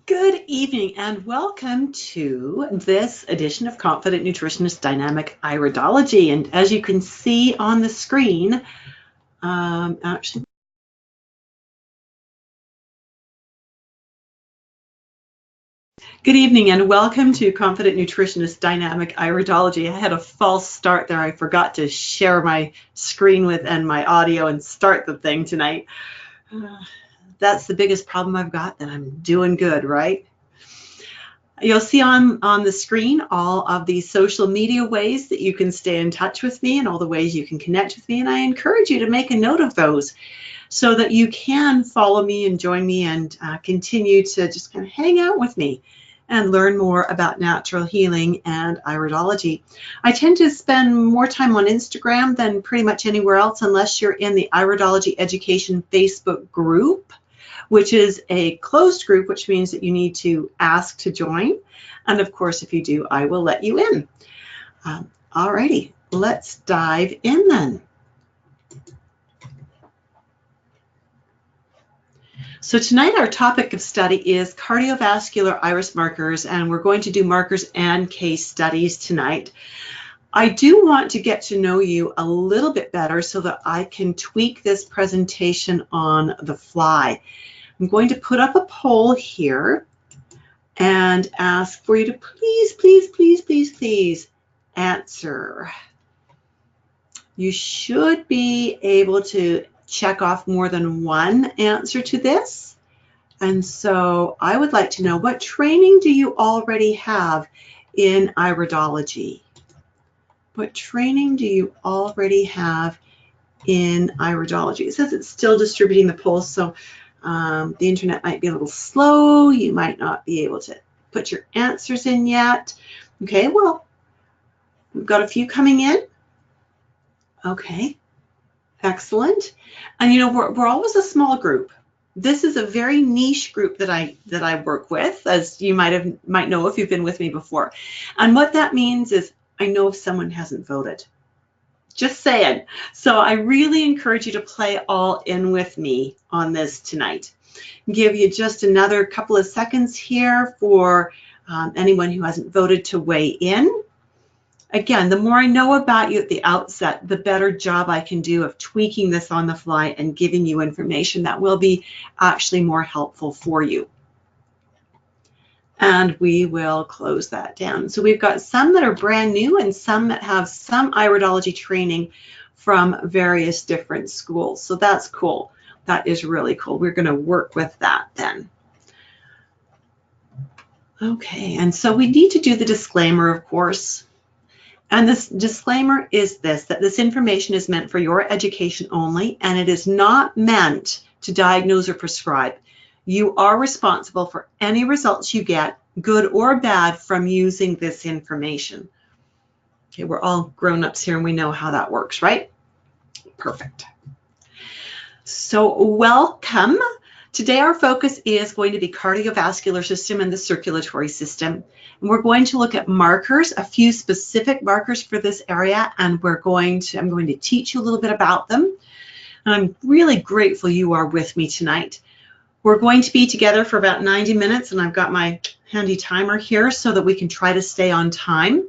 Good evening and welcome to this edition of Confident Nutritionist Dynamic Iridology. And as you can see on the screen, good evening and welcome to Confident Nutritionist Dynamic Iridology. I had a false start there. I forgot to share my screen with and my audio and start the thing tonight. That's the biggest problem I've got, that I'm doing good, right? You'll see on the screen all of the social media ways that you can stay in touch with me and all the ways you can connect with me. And I encourage you to make a note of those so that you can follow me and join me and continue to just kind of hang out with me and learn more about natural healing and iridology. I tend to spend more time on Instagram than pretty much anywhere else, unless you're in the Iridology Education Facebook group, which is a closed group, which means that you need to ask to join. And of course, if you do, I will let you in. Alrighty, let's dive in then. So tonight our topic of study is cardiovascular iris markers, and we're going to do markers and case studies tonight. I do want to get to know you a little bit better so that I can tweak this presentation on the fly. I'm going to put up a poll here and ask for you to please answer. You should be able to check off more than one answer to this. And so I would like to know, what training do you already have in iridology? What training do you already have in iridology? It says it's still distributing the polls, so the internet might be a little slow. You might not be able to put your answers in yet. Okay, well, we've got a few coming in. Okay, excellent. And you know, we're always a small group. This is a very niche group that I work with, as you might know if you've been with me before. And what that means is I know if someone hasn't voted. Just saying. So I really encourage you to play all in with me on this tonight. Give you just another couple of seconds here for anyone who hasn't voted to weigh in. Again, the more I know about you at the outset, the better job I can do of tweaking this on the fly and giving you information that will be actually more helpful for you. And we will close that down. So we've got some that are brand new and some that have some iridology training from various different schools. So that's cool. That is really cool. We're going to work with that then. Okay, and so we need to do the disclaimer, of course. And this disclaimer is this, that this information is meant for your education only, and it is not meant to diagnose or prescribe. You are responsible for any results you get, good or bad, from using this information. Okay, we're all grown-ups here and we know how that works, right? Perfect. So welcome. Today our focus is going to be cardiovascular system and the circulatory system. And we're going to look at markers, a few specific markers for this area, and I'm going to teach you a little bit about them. And I'm really grateful you are with me tonight. We're going to be together for about 90 minutes, and I've got my handy timer here so that we can try to stay on time.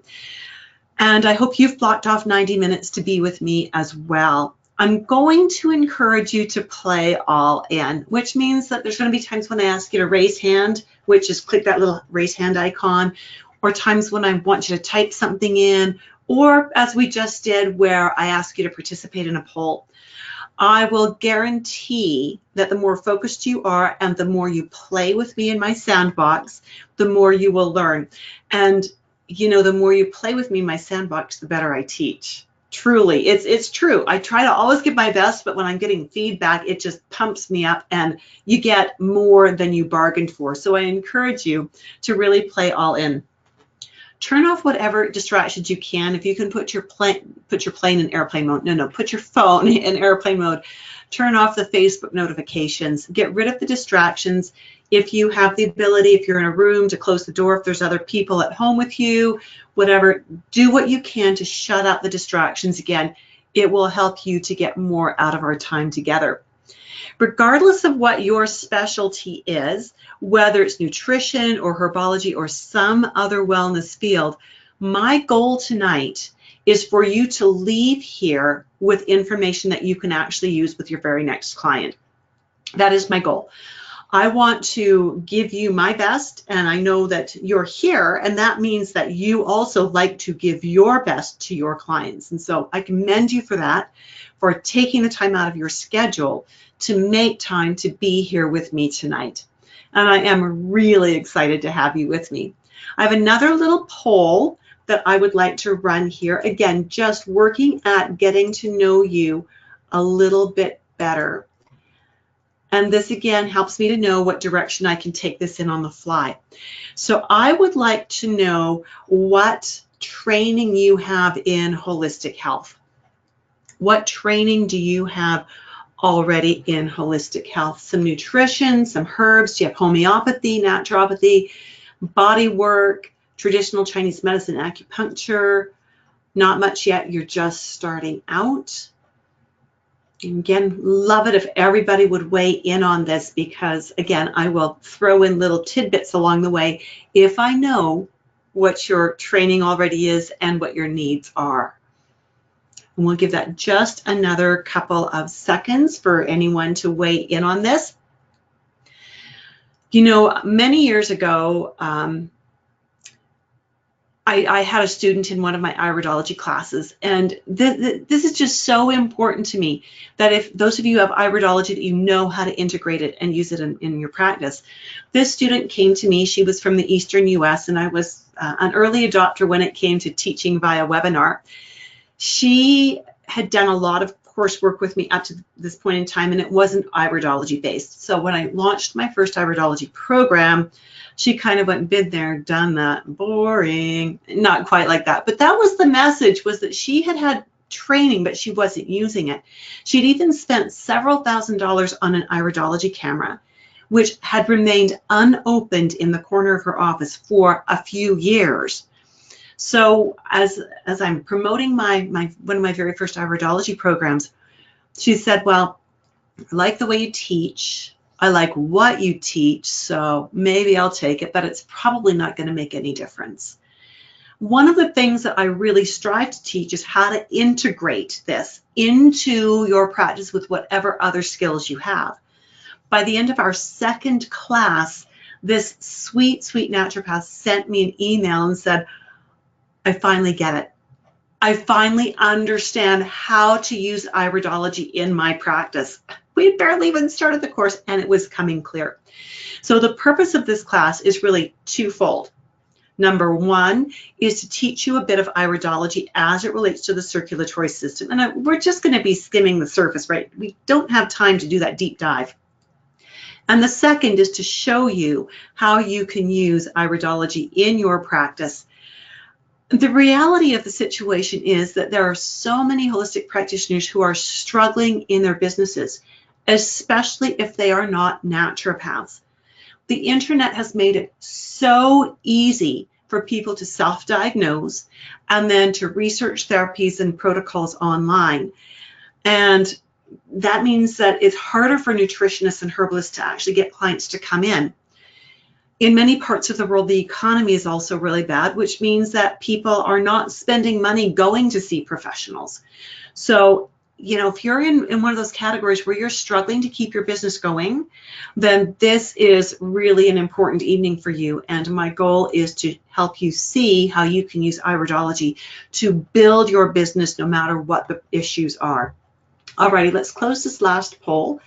And I hope you've blocked off 90 minutes to be with me as well. I'm going to encourage you to play all in, which means that there's going to be times when I ask you to raise hand, which is click that little raise hand icon, or times when I want you to type something in, or as we just did, where I ask you to participate in a poll. I will guarantee that the more focused you are and the more you play with me in my sandbox, the more you will learn. And you know, the more you play with me in my sandbox, the better I teach. Truly, it's true. I try to always give my best, but when I'm getting feedback, it just pumps me up and you get more than you bargained for. So I encourage you to really play all in. Turn off whatever distractions you can. If you can put your plane in airplane mode. No, put your phone in airplane mode. Turn off the Facebook notifications. Get rid of the distractions. If you have the ability, if you're in a room, to close the door, if there's other people at home with you, whatever, do what you can to shut out the distractions. Again, it will help you to get more out of our time together. Regardless of what your specialty is, whether it's nutrition or herbology or some other wellness field, my goal tonight is for you to leave here with information that you can actually use with your very next client. That is my goal. I want to give you my best, and I know that you're here, and that means that you also like to give your best to your clients. And so I commend you for that, for taking the time out of your schedule to make time to be here with me tonight. And I am really excited to have you with me. I have another little poll that I would like to run here. Again, just working at getting to know you a little bit better. And this again helps me to know what direction I can take this in on the fly. So I would like to know what training you have in holistic health. What training do you have already in holistic health? Some nutrition, some herbs. Do you have homeopathy, naturopathy, body work, traditional Chinese medicine, acupuncture? Not much yet. You're just starting out. And again, love it if everybody would weigh in on this, because again, I will throw in little tidbits along the way if I know what your training already is and what your needs are. And we'll give that just another couple of seconds for anyone to weigh in on this. You know, many years ago, I had a student in one of my iridology classes, and this is just so important to me, that if those of you who have iridology, that you know how to integrate it and use it in your practice. This student came to me. She was from the Eastern US, and I was an early adopter when it came to teaching via webinar. She had done a lot of coursework with me up to this point in time, and it wasn't iridology based. So when I launched my first iridology program, she kind of went, been there, done that, boring. Not quite like that, but that was the message, was that she had had training, but she wasn't using it. She'd even spent several $1,000s on an iridology camera, which had remained unopened in the corner of her office for a few years. So as I'm promoting one of my very first iridology programs, she said, well, I like the way you teach. I like what you teach, so maybe I'll take it, but it's probably not going to make any difference. One of the things that I really strive to teach is how to integrate this into your practice with whatever other skills you have. By the end of our second class, this sweet, sweet naturopath sent me an email and said, I finally get it. I finally understand how to use iridology in my practice. We had barely even started the course, and it was coming clear. So the purpose of this class is really twofold. Number one is to teach you a bit of iridology as it relates to the circulatory system. And we're just going to be skimming the surface, right? We don't have time to do that deep dive. And the second is to show you how you can use iridology in your practice. The reality of the situation is that there are so many holistic practitioners who are struggling in their businesses, especially if they are not naturopaths. The internet has made it so easy for people to self-diagnose and then to research therapies and protocols online. And that means that it's harder for nutritionists and herbalists to actually get clients to come in. In many parts of the world, the economy is also really bad, which means that people are not spending money going to see professionals. So, you know, if you're in one of those categories where you're struggling to keep your business going, then this is really an important evening for you. And my goal is to help you see how you can use iridology to build your business no matter what the issues are. Alrighty, let's close this last poll.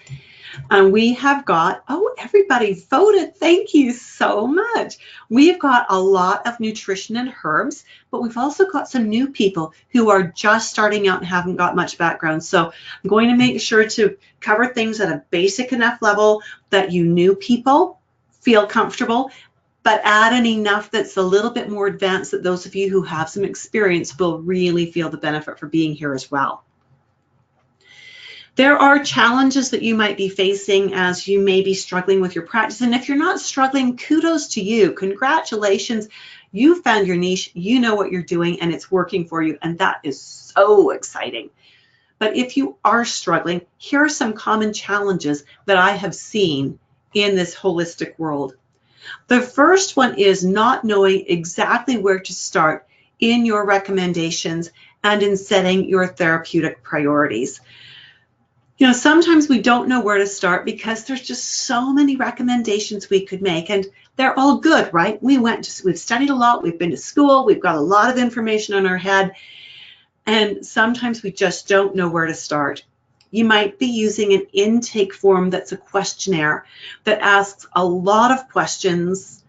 And we have got, oh, everybody voted. Thank you so much. We've got a lot of nutrition and herbs, but we've also got some new people who are just starting out and haven't got much background. So I'm going to make sure to cover things at a basic enough level that you new people feel comfortable, but add in enough that's a little bit more advanced that those of you who have some experience will really feel the benefit for being here as well. There are challenges that you might be facing as you may be struggling with your practice. And if you're not struggling, kudos to you. Congratulations. You found your niche, you know what you're doing, and it's working for you. And that is so exciting. But if you are struggling, here are some common challenges that I have seen in this holistic world. The first one is not knowing exactly where to start in your recommendations and in setting your therapeutic priorities. You know, sometimes we don't know where to start because there's just so many recommendations we could make, and they're all good, right? We've studied a lot, we've been to school, we've got a lot of information on our head, and sometimes we just don't know where to start. You might be using an intake form that's a questionnaire that asks a lot of questions,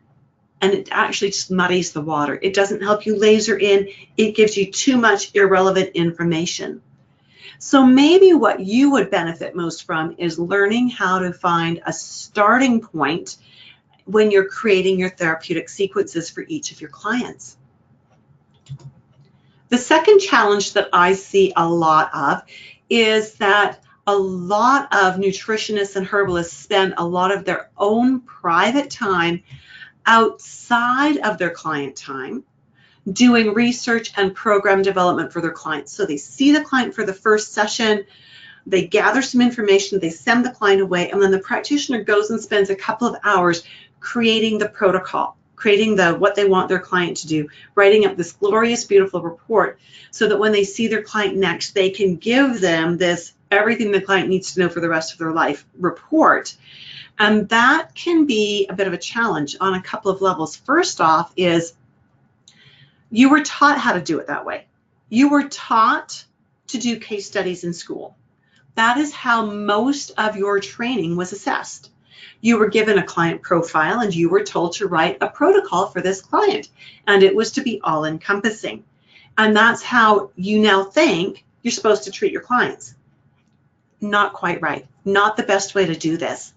and it actually just muddies the water. It doesn't help you laser in. It gives you too much irrelevant information. So maybe what you would benefit most from is learning how to find a starting point when you're creating your therapeutic sequences for each of your clients. The second challenge that I see a lot of is that a lot of nutritionists and herbalists spend a lot of their own private time outside of their client time doing research and program development for their clients. So they see the client for the first session, they gather some information, they send the client away, and then the practitioner goes and spends a couple of hours creating the protocol, creating what they want their client to do, writing up this glorious, beautiful report so that when they see their client next, they can give them this everything the client needs to know for the rest of their life report. And that can be a bit of a challenge on a couple of levels. First off is you were taught how to do it that way. You were taught to do case studies in school. That is how most of your training was assessed. You were given a client profile and you were told to write a protocol for this client, and it was to be all-encompassing. And that's how you now think you're supposed to treat your clients. Not quite right. Not the best way to do this.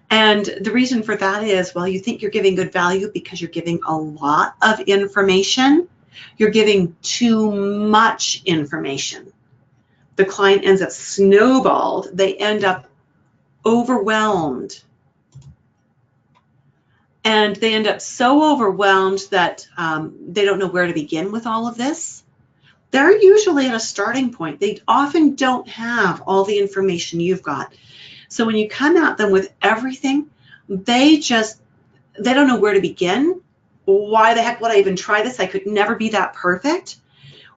And the reason for that is, well, you think you're giving good value because you're giving a lot of information. You're giving too much information. The client ends up snowballed. They end up overwhelmed. And they end up so overwhelmed that they don't know where to begin with all of this. They're usually at a starting point. They often don't have all the information you've got. So when you come at them with everything, they don't know where to begin. Why the heck would I even try this? I could never be that perfect.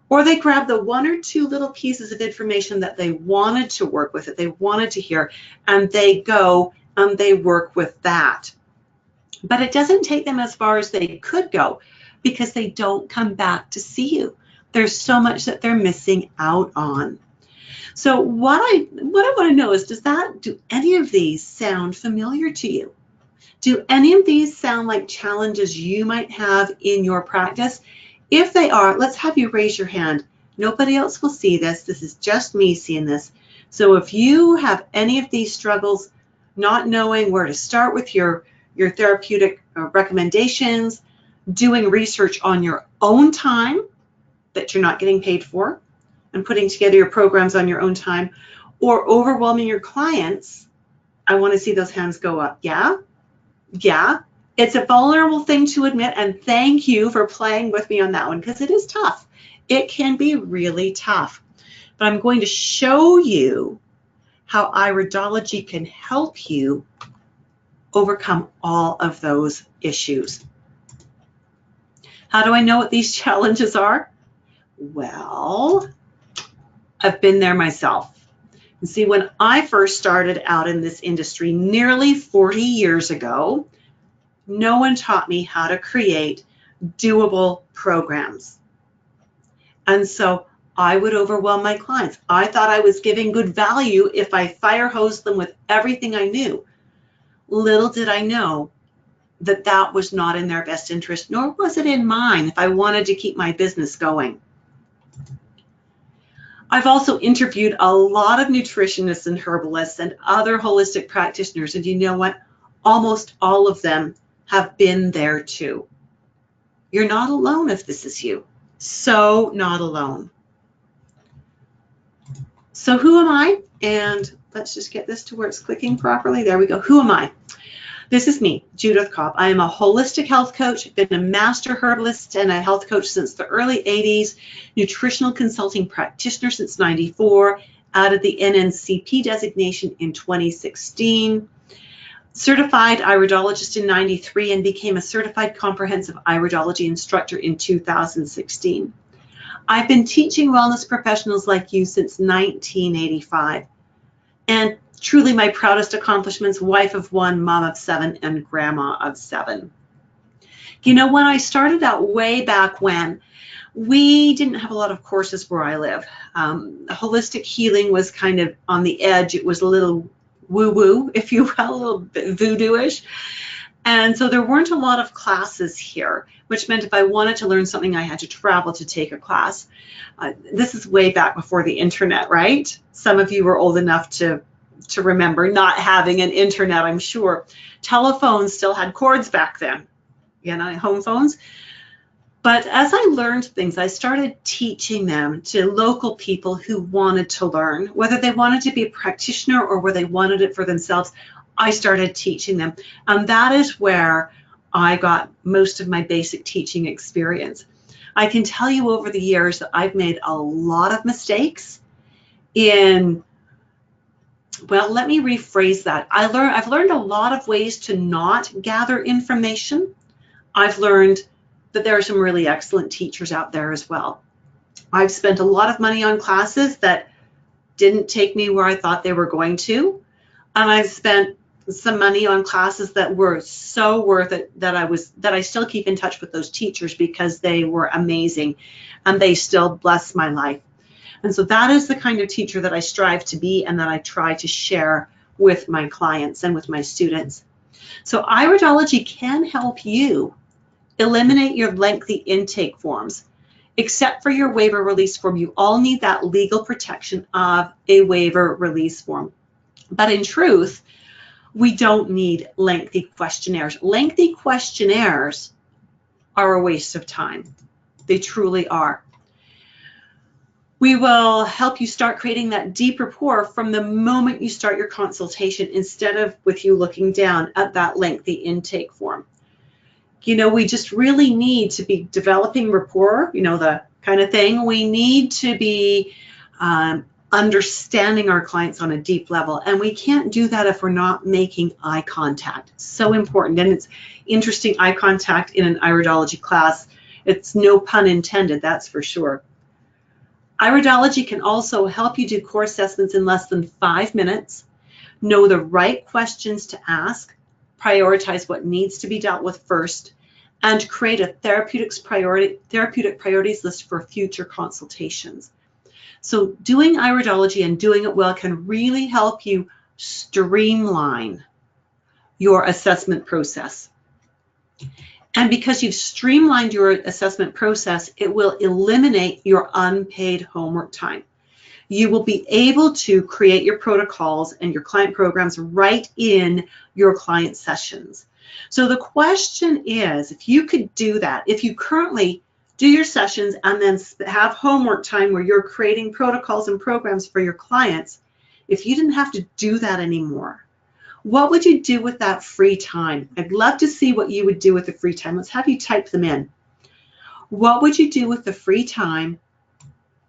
Or they grab the one or two little pieces of information that they wanted to work with, that they wanted to hear, and they go and they work with that. But it doesn't take them as far as they could go because they don't come back to see you. There's so much that they're missing out on. So what I want to know is, do any of these sound familiar to you? Do any of these sound like challenges you might have in your practice? If they are, let's have you raise your hand. Nobody else will see this. This is just me seeing this. So if you have any of these struggles, not knowing where to start with your therapeutic recommendations, doing research on your own time that you're not getting paid for, and putting together your programs on your own time, or overwhelming your clients, I want to see those hands go up. Yeah? Yeah. It's a vulnerable thing to admit, and thank you for playing with me on that one because it is tough. It can be really tough. But I'm going to show you how Iridology can help you overcome all of those issues. How do I know what these challenges are? Well, I've been there myself. And see, when I first started out in this industry nearly 40 years ago, no one taught me how to create doable programs. And so I would overwhelm my clients. I thought I was giving good value if I fire hosed them with everything I knew. Little did I know that that was not in their best interest, nor was it in mine if I wanted to keep my business going. I've also interviewed a lot of nutritionists and herbalists and other holistic practitioners, and you know what? Almost all of them have been there too. You're not alone if this is you. So not alone. So who am I? And let's just get this to where it's clicking properly. There we go. Who am I? This is me, Judith Cobb. I am a holistic health coach, been a master herbalist and a health coach since the early 80s, nutritional consulting practitioner since 94, added the NNCP designation in 2016, certified iridologist in 93, and became a certified comprehensive iridology instructor in 2016. I've been teaching wellness professionals like you since 1985. And truly my proudest accomplishments, wife of 1, mom of 7, and grandma of 7. You know, when I started out way back when, we didn't have a lot of courses where I live. Holistic healing was kind of on the edge. It was a little woo-woo, if you will, a little bit voodoo-ish. And so there weren't a lot of classes here, which meant if I wanted to learn something, I had to travel to take a class. This is way back before the internet, right? Some of you were old enough to remember not having an internet, I'm sure. Telephones still had cords back then, you know, home phones. But as I learned things, I started teaching them to local people who wanted to learn, whether they wanted to be a practitioner or whether they wanted it for themselves. I started teaching them. And that is where I got most of my basic teaching experience. I can tell you over the years that I've made a lot of mistakes in, well, let me rephrase that. I've learned a lot of ways to not gather information. I've learned that there are some really excellent teachers out there as well. I've spent a lot of money on classes that didn't take me where I thought they were going to. And I've spent some money on classes that were so worth it that I still keep in touch with those teachers because they were amazing and they still bless my life. And so that is the kind of teacher that I strive to be and that I try to share with my clients and with my students. So iridology can help you eliminate your lengthy intake forms. Except for your waiver release form, you all need that legal protection of a waiver release form. But in truth, we don't need lengthy questionnaires. Lengthy questionnaires are a waste of time. They truly are. We will help you start creating that deep rapport from the moment you start your consultation instead of with you looking down at that lengthy intake form. You know, we just really need to be developing rapport, you know, the kind of thing. We need to be understanding our clients on a deep level. And we can't do that if we're not making eye contact. So important. And it's interesting, eye contact in an iridology class. It's no pun intended, that's for sure. Iridology can also help you do core assessments in less than 5 minutes, know the right questions to ask, prioritize what needs to be dealt with first, and create a therapeutic priorities list for future consultations. So doing iridology and doing it well can really help you streamline your assessment process. And because you've streamlined your assessment process, it will eliminate your unpaid homework time. You will be able to create your protocols and your client programs right in your client sessions. So the question is, if you could do that, if you currently do your sessions and then have homework time where you're creating protocols and programs for your clients, if you didn't have to do that anymore, what would you do with that free time? I'd love to see what you would do with the free time. Let's have you type them in. What would you do with the free time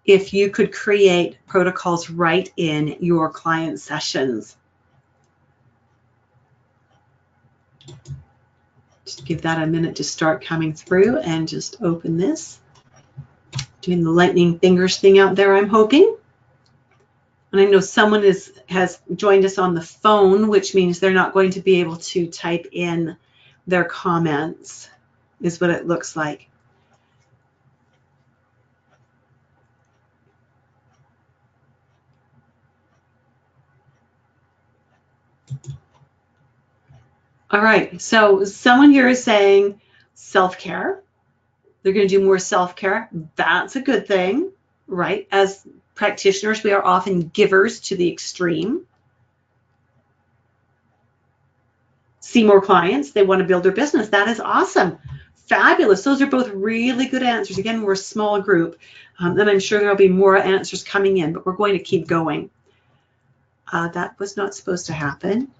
if you could create protocols right in your client sessions? Just give that a minute to start coming through and just open this. Doing the lightning fingers thing out there, I'm hoping. And I know someone has joined us on the phone, which means they're not going to be able to type in their comments, is what it looks like. All right, so someone here is saying self-care. They're going to do more self-care. That's a good thing, right? As practitioners, we are often givers to the extreme. See more clients. They want to build their business. That is awesome. Fabulous. Those are both really good answers. Again, we're a small group, and I'm sure there'll be more answers coming in, but we're going to keep going. That was not supposed to happen.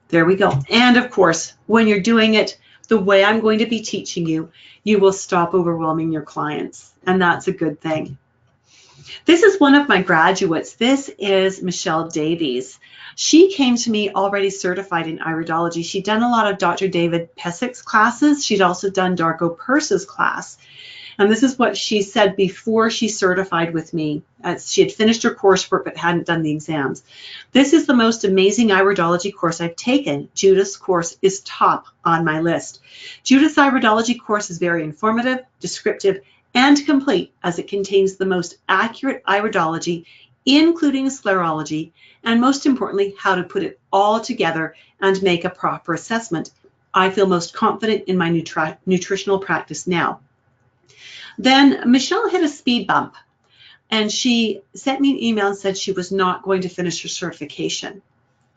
There we go. And of course, when you're doing it the way I'm going to be teaching you, you will stop overwhelming your clients. And that's a good thing. This is one of my graduates. This is Michelle Davies. She came to me already certified in iridology. She'd done a lot of Dr. David Pesick's classes. She'd also done Darko Purse's class. And this is what she said before she certified with me. She had finished her coursework but hadn't done the exams. This is the most amazing iridology course I've taken. Judith's course is top on my list. Judith's iridology course is very informative, descriptive, and complete, as it contains the most accurate iridology, including sclerology, and most importantly, how to put it all together and make a proper assessment. I feel most confident in my nutritional practice now. Then Michelle hit a speed bump, and she sent me an email and said she was not going to finish her certification.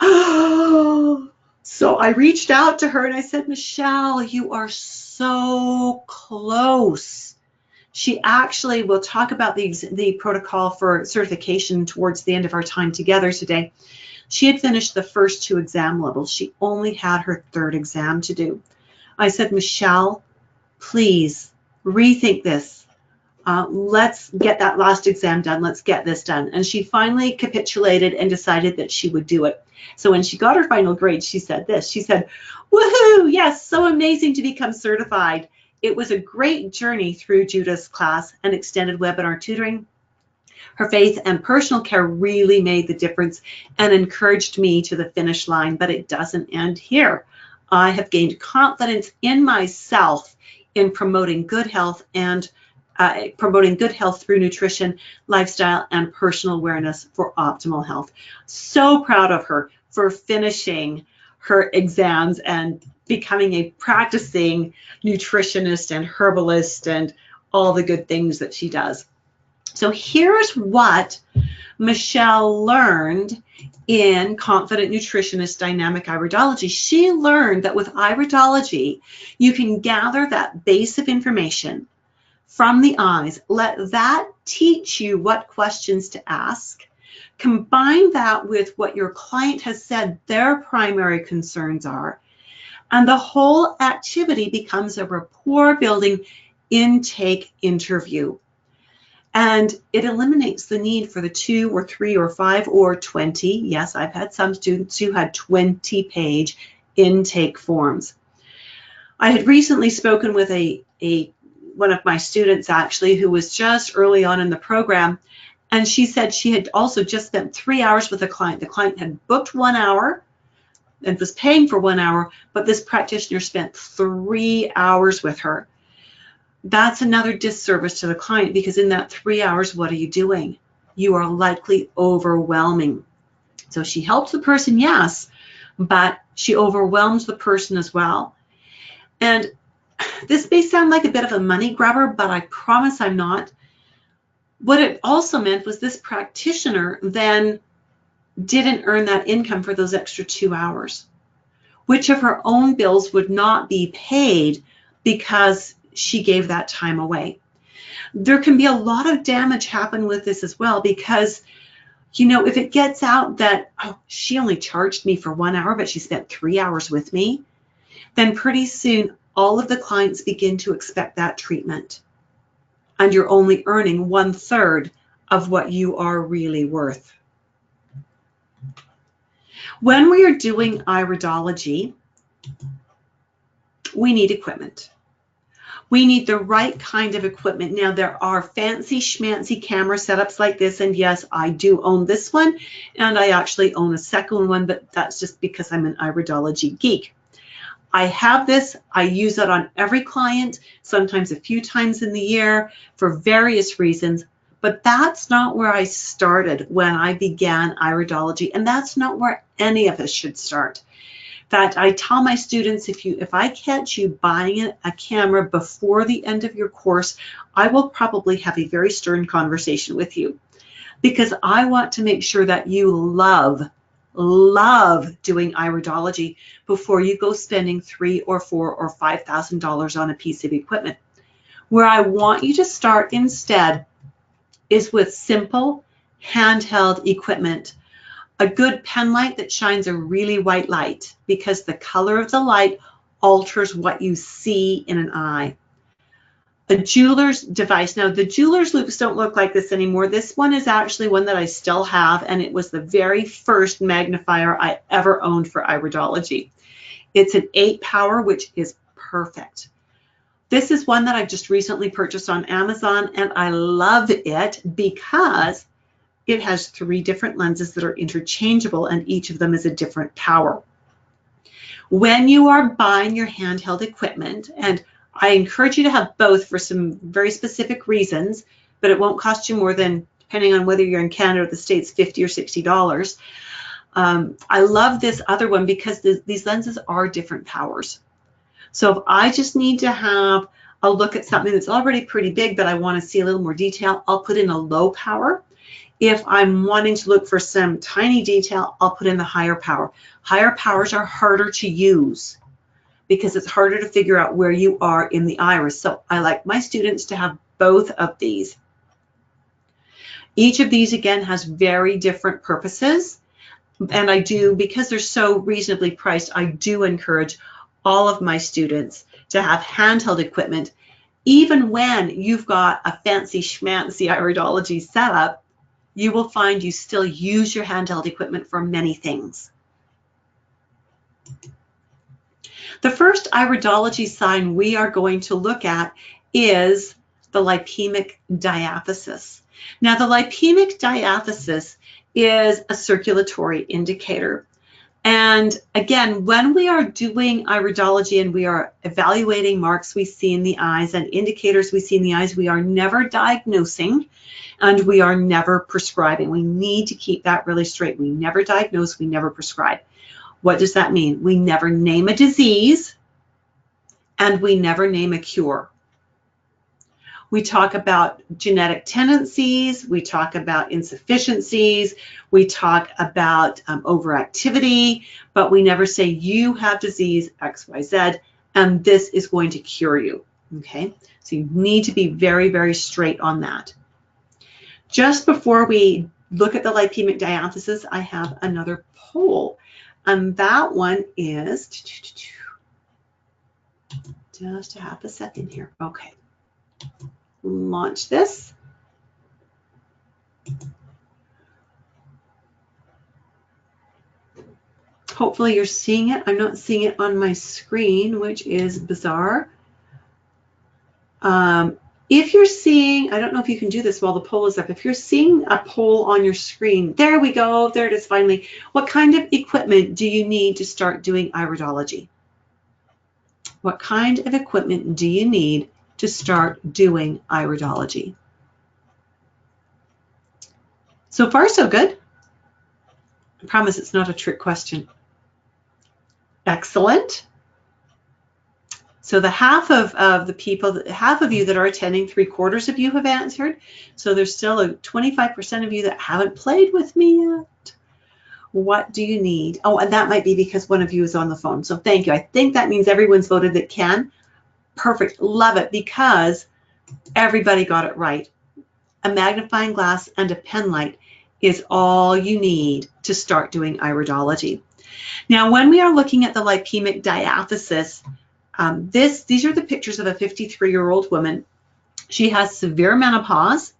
So I reached out to her and I said, Michelle, you are so close. She actually will talk about the protocol for certification towards the end of our time together today. She had finished the first 2 exam levels. She only had her 3rd exam to do. I said, Michelle, please rethink this. Let's get that last exam done. Let's get this done. And she finally capitulated and decided that she would do it. So when she got her final grade, she said this. She said, woohoo, yes, so amazing to become certified. It was a great journey through Judith's class and extended webinar tutoring. Her faith and personal care really made the difference and encouraged me to the finish line, but it doesn't end here. I have gained confidence in myself in promoting good health through nutrition, lifestyle, and personal awareness for optimal health. So proud of her for finishing her exams and becoming a practicing nutritionist and herbalist and all the good things that she does. So here's what Michelle learned in Confident Nutritionist Dynamic Iridology. She learned that with iridology, you can gather that base of information from the eyes, let that teach you what questions to ask, combine that with what your client has said their primary concerns are, and the whole activity becomes a rapport building intake interview. And it eliminates the need for the 2 or 3 or 5 or 20. Yes, I've had some students who had 20-page intake forms. I had recently spoken with one of my students actually who was just early on in the program, and she said she had also just spent 3 hours with a client. The client had booked 1 hour and was paying for 1 hour, but this practitioner spent 3 hours with her. That's another disservice to the client, because in that 3 hours, what are you doing? You are likely overwhelming. So she helps the person, yes, but she overwhelms the person as well. And this may sound like a bit of a money grabber, but I promise I'm not. What it also meant was this practitioner then didn't earn that income for those extra 2 hours, which of her own bills would not be paid because she gave that time away. There can be a lot of damage happen with this as well, because, you know, if it gets out that, oh, she only charged me for 1 hour, but she spent 3 hours with me, then pretty soon all of the clients begin to expect that treatment. And you're only earning 1/3 of what you are really worth. When we are doing iridology, we need equipment. We need the right kind of equipment. Now, there are fancy schmancy camera setups like this, and yes, I do own this one, and I actually own a second one, but that's just because I'm an iridology geek. I have this, I use it on every client, sometimes a few times in the year for various reasons, but that's not where I started when I began iridology, and that's not where any of us should start. In fact, I tell my students, if I catch you buying a camera before the end of your course, I will probably have a very stern conversation with you, because I want to make sure that you love doing iridology before you go spending $3,000 or $4,000 or $5,000 on a piece of equipment. Where I want you to start instead is with simple handheld equipment. a good pen light that shines a really white light, because the color of the light alters what you see in an eye. A jeweler's device. Now, the jeweler's loupes don't look like this anymore. This one is actually one that I still have, and it was the very first magnifier I ever owned for iridology. It's an 8-power, which is perfect. This is one that I've just recently purchased on Amazon, and I love it because it has 3 different lenses that are interchangeable, and each of them is a different power. When you are buying your handheld equipment, and I encourage you to have both for some very specific reasons, but it won't cost you more than, depending on whether you're in Canada or the States, $50 or $60. I love this other one because these lenses are different powers. So if I just need to have a look at something that's already pretty big, but I want to see a little more detail, I'll put in a low power. If I'm wanting to look for some tiny detail, I'll put in the higher power. Higher powers are harder to use because it's harder to figure out where you are in the iris. So I like my students to have both of these. Each of these, again, has very different purposes. And I do, because they're so reasonably priced, I do encourage all of my students to have handheld equipment. Even when you've got a fancy schmancy iridology setup, you will find you still use your handheld equipment for many things. The first iridology sign we are going to look at is the lipemic diathesis. Now, the lipemic diathesis is a circulatory indicator. And again, when we are doing iridology and we are evaluating marks we see in the eyes and indicators we see in the eyes, we are never diagnosing and we are never prescribing. We need to keep that really straight. We never diagnose, we never prescribe. What does that mean? We never name a disease and we never name a cure. We talk about genetic tendencies, we talk about insufficiencies, we talk about overactivity, but we never say you have disease XYZ and this is going to cure you, okay? So you need to be very, very straight on that. Just before we look at the lipemic diathesis, I have another poll, and that one is, just a half a second here, okay. Launch this. Hopefully you're seeing it. I'm not seeing it on my screen, which is bizarre. If you're seeing, I don't know if you can do this while the poll is up. If you're seeing a poll on your screen, there we go. There it is finally. What kind of equipment do you need to start doing iridology? What kind of equipment do you need to start doing iridology? So far, so good. I promise it's not a trick question. Excellent. So the half of the people, half of you that are attending, 3/4 of you have answered. So there's still a 25% of you that haven't played with me yet. What do you need? Oh, and that might be because one of you is on the phone. So thank you. I think that means everyone's voted that can. Perfect. Love it, because everybody got it right. A magnifying glass and a pen light is all you need to start doing iridology. Now, when we are looking at the lipemic diathesis, these are the pictures of a 53-year-old woman. She has severe menopause,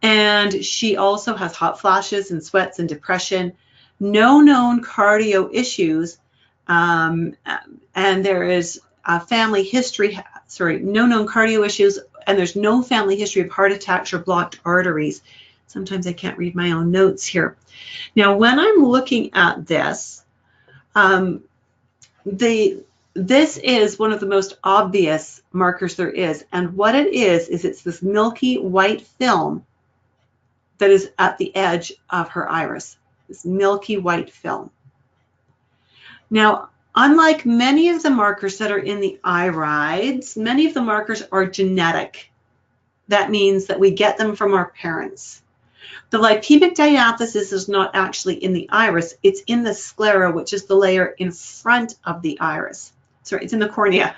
and she also has hot flashes and sweats and depression, no known cardio issues, and there is a family history, no known cardio issues, and there's no family history of heart attacks or blocked arteries. Sometimes I can't read my own notes here. Now, when I'm looking at this, this is one of the most obvious markers there is. And what it is it's this milky white film that is at the edge of her iris, this milky white film. Now, unlike many of the markers that are in the irides, many of the markers are genetic. That means that we get them from our parents. The lipemic diathesis is not actually in the iris, it's in the sclera, which is the layer in front of the iris. Sorry, it's in the cornea.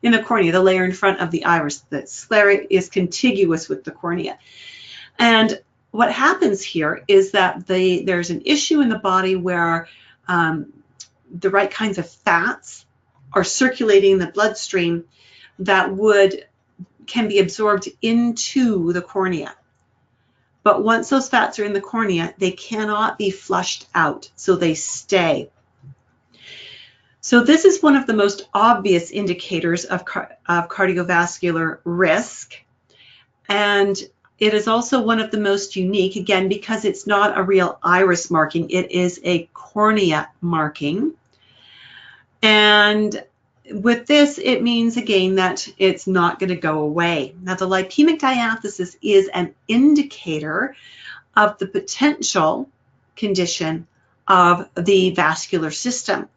In the cornea, the layer in front of the iris. The sclera is contiguous with the cornea. And what happens here is that there's an issue in the body where the right kinds of fats are circulating in the bloodstream that can be absorbed into the cornea. But once those fats are in the cornea, they cannot be flushed out, so they stay. So this is one of the most obvious indicators of cardiovascular risk. And it is also one of the most unique, again, because it's not a real iris marking. It is a cornea marking. And with this, it means, again, that it's not going to go away. Now, the lipemic diathesis is an indicator of the potential condition of the vascular system.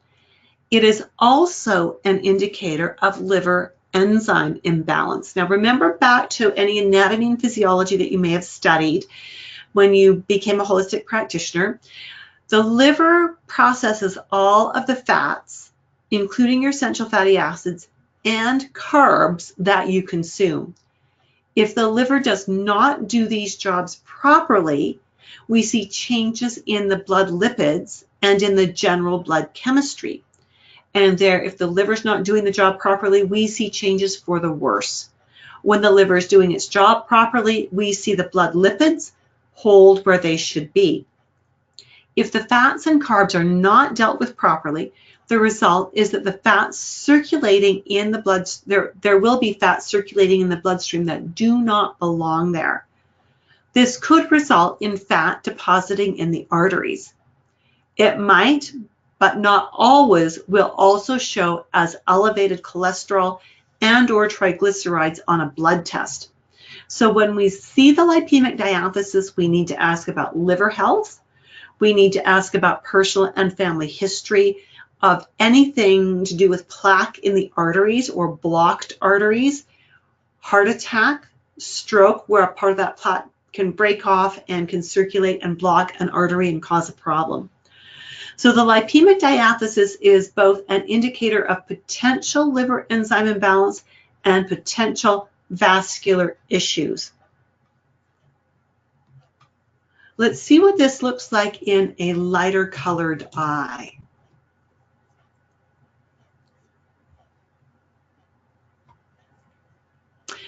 It is also an indicator of liver enzyme imbalance. Now, remember back to any anatomy and physiology that you may have studied when you became a holistic practitioner. The liver processes all of the fats, including your essential fatty acids and carbs that you consume. If the liver does not do these jobs properly, we see changes in the blood lipids and in the general blood chemistry. And if the liver's not doing the job properly, we see changes for the worse. When the liver is doing its job properly, we see the blood lipids hold where they should be. If the fats and carbs are not dealt with properly, the result is that the fats circulating in the blood, there will be fats circulating in the bloodstream that do not belong there. This could result in fat depositing in the arteries. It might, but not always, will also show as elevated cholesterol and or triglycerides on a blood test. So when we see the lipemic diathesis, we need to ask about liver health. We need to ask about personal and family history of anything to do with plaque in the arteries or blocked arteries, heart attack, stroke, where a part of that plaque can break off and can circulate and block an artery and cause a problem. So the lipemic diathesis is both an indicator of potential liver enzyme imbalance and potential vascular issues. Let's see what this looks like in a lighter colored eye.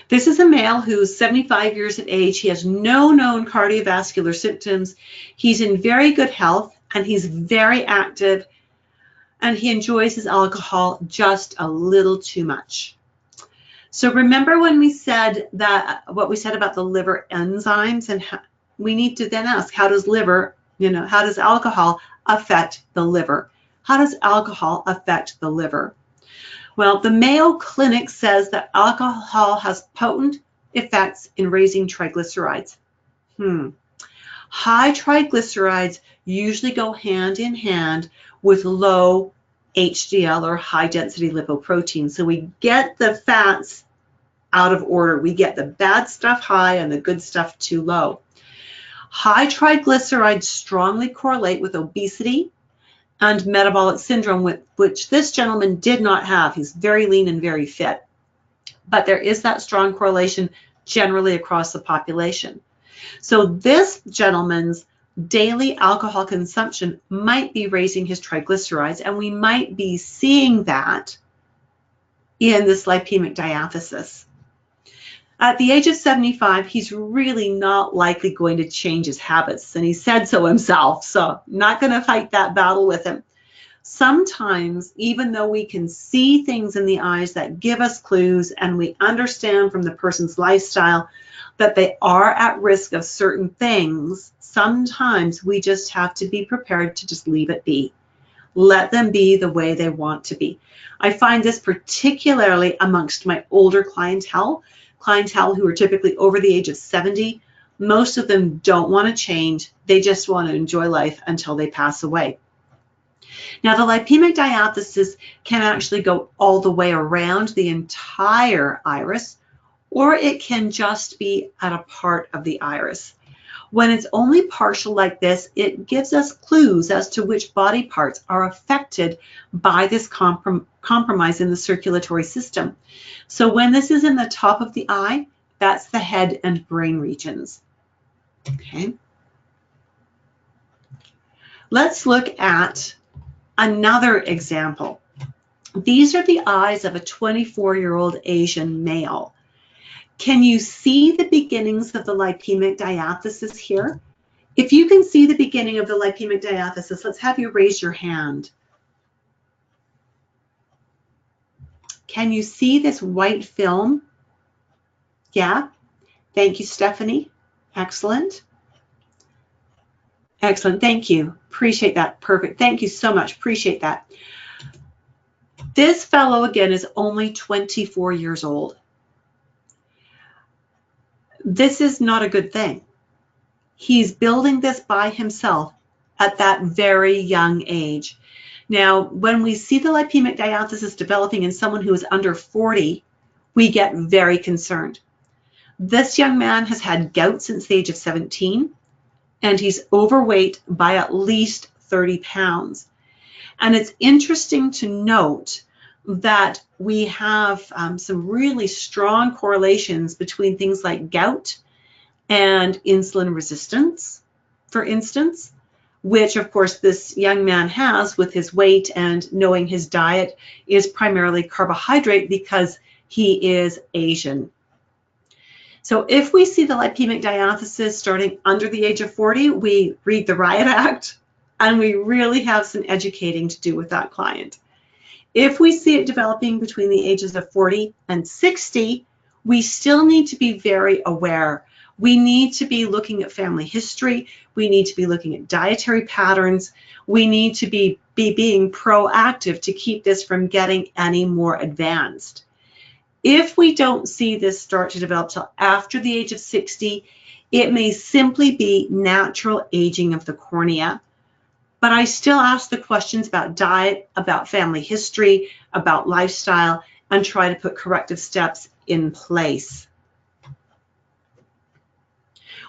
This is a male who's 75 years of age. He has no known cardiovascular symptoms. He's in very good health and he's very active and he enjoys his alcohol just a little too much. So remember when we said that, what we said about the liver enzymes, and we need to then ask, how does alcohol affect the liver? How does alcohol affect the liver? Well, the Mayo Clinic says that alcohol has potent effects in raising triglycerides. High triglycerides usually go hand in hand with low HDL or high density lipoprotein. So we get the fats out of order. We get the bad stuff high and the good stuff too low. High triglycerides strongly correlate with obesity and metabolic syndrome, which this gentleman did not have. He's very lean and very fit. But there is that strong correlation generally across the population. So this gentleman's daily alcohol consumption might be raising his triglycerides, and we might be seeing that in this lipemic diathesis. At the age of 75, he's really not likely going to change his habits, and he said so himself, so not going to fight that battle with him. Sometimes, even though we can see things in the eyes that give us clues and we understand from the person's lifestyle that they are at risk of certain things, sometimes we just have to be prepared to just leave it be. Let them be the way they want to be. I find this particularly amongst my older clientele who are typically over the age of 70. Most of them don't want to change. They just want to enjoy life until they pass away. Now, the lipemic diathesis can actually go all the way around the entire iris, or it can just be at a part of the iris. When it's only partial like this, it gives us clues as to which body parts are affected by this compromise in the circulatory system. So when this is in the top of the eye, that's the head and brain regions. Okay. Let's look at another example. These are the eyes of a 24-year-old Asian male. Can you see the beginnings of the lipemic diathesis here? If you can see the beginning of the lipemic diathesis, let's have you raise your hand. Can you see this white film? Yeah. Thank you, Stephanie. Excellent. Excellent. Thank you. Appreciate that. Perfect. Thank you so much. Appreciate that. This fellow, again, is only 24 years old. This is not a good thing. He's building this by himself at that very young age. Now, when we see the lipemic diathesis developing in someone who is under 40, we get very concerned. This young man has had gout since the age of 17, and he's overweight by at least 30 pounds. And it's interesting to note that we have some really strong correlations between things like gout and insulin resistance, for instance, which of course this young man has with his weight, and knowing his diet is primarily carbohydrate because he is Asian. So if we see the lipemic diathesis starting under the age of 40, we read the Riot Act, and we really have some educating to do with that client. If we see it developing between the ages of 40 and 60, we still need to be very aware. We need to be looking at family history. We need to be looking at dietary patterns. We need to be being proactive to keep this from getting any more advanced. If we don't see this start to develop till after the age of 60, it may simply be natural aging of the cornea. But I still ask the questions about diet, about family history, about lifestyle, and try to put corrective steps in place.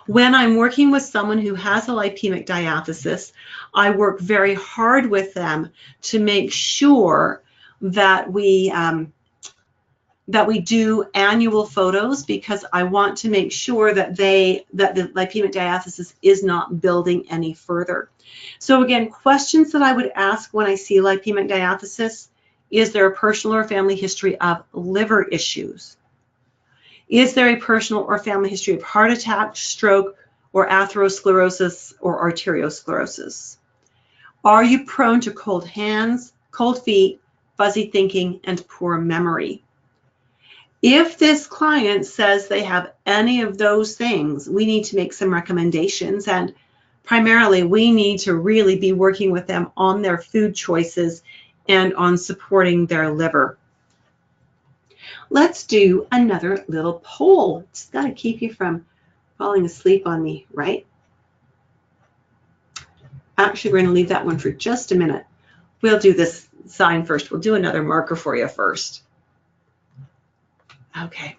When I'm working with someone who has a lipemic diathesis, I work very hard with them to make sure that we do annual photos, because I want to make sure that the lipemic diathesis is not building any further. So again, questions that I would ask when I see lipemic diathesis: is there a personal or family history of liver issues? Is there a personal or family history of heart attack, stroke, or atherosclerosis or arteriosclerosis? Are you prone to cold hands, cold feet, fuzzy thinking, and poor memory? If this client says they have any of those things, we need to make some recommendations, and primarily we need to really be working with them on their food choices and on supporting their liver. Let's do another little poll. Just got to keep you from falling asleep on me, right? Actually, we're going to leave that one for just a minute. We'll do this sign first. We'll do another marker for you first. Okay.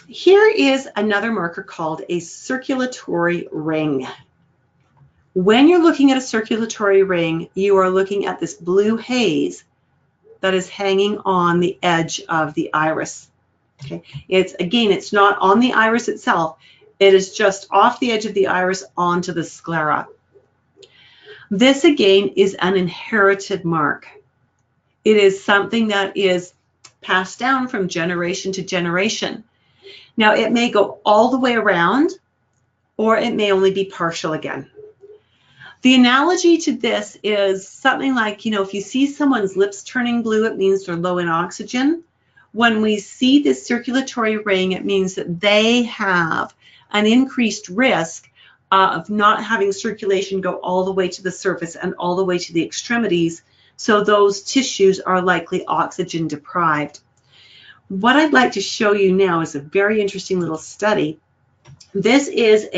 Here is another marker called a circulatory ring. When you're looking at a circulatory ring, you are looking at this blue haze that is hanging on the edge of the iris. Okay. It's not on the iris itself. It is just off the edge of the iris onto the sclera. This again is an inherited mark. It is something that is passed down from generation to generation. Now, it may go all the way around, or it may only be partial again. The analogy to this is something like, if you see someone's lips turning blue, it means they're low in oxygen. When we see this circulatory ring, it means that they have an increased risk of not having circulation go all the way to the surface and all the way to the extremities. So those tissues are likely oxygen deprived. What I'd like to show you now is a very interesting little study. This is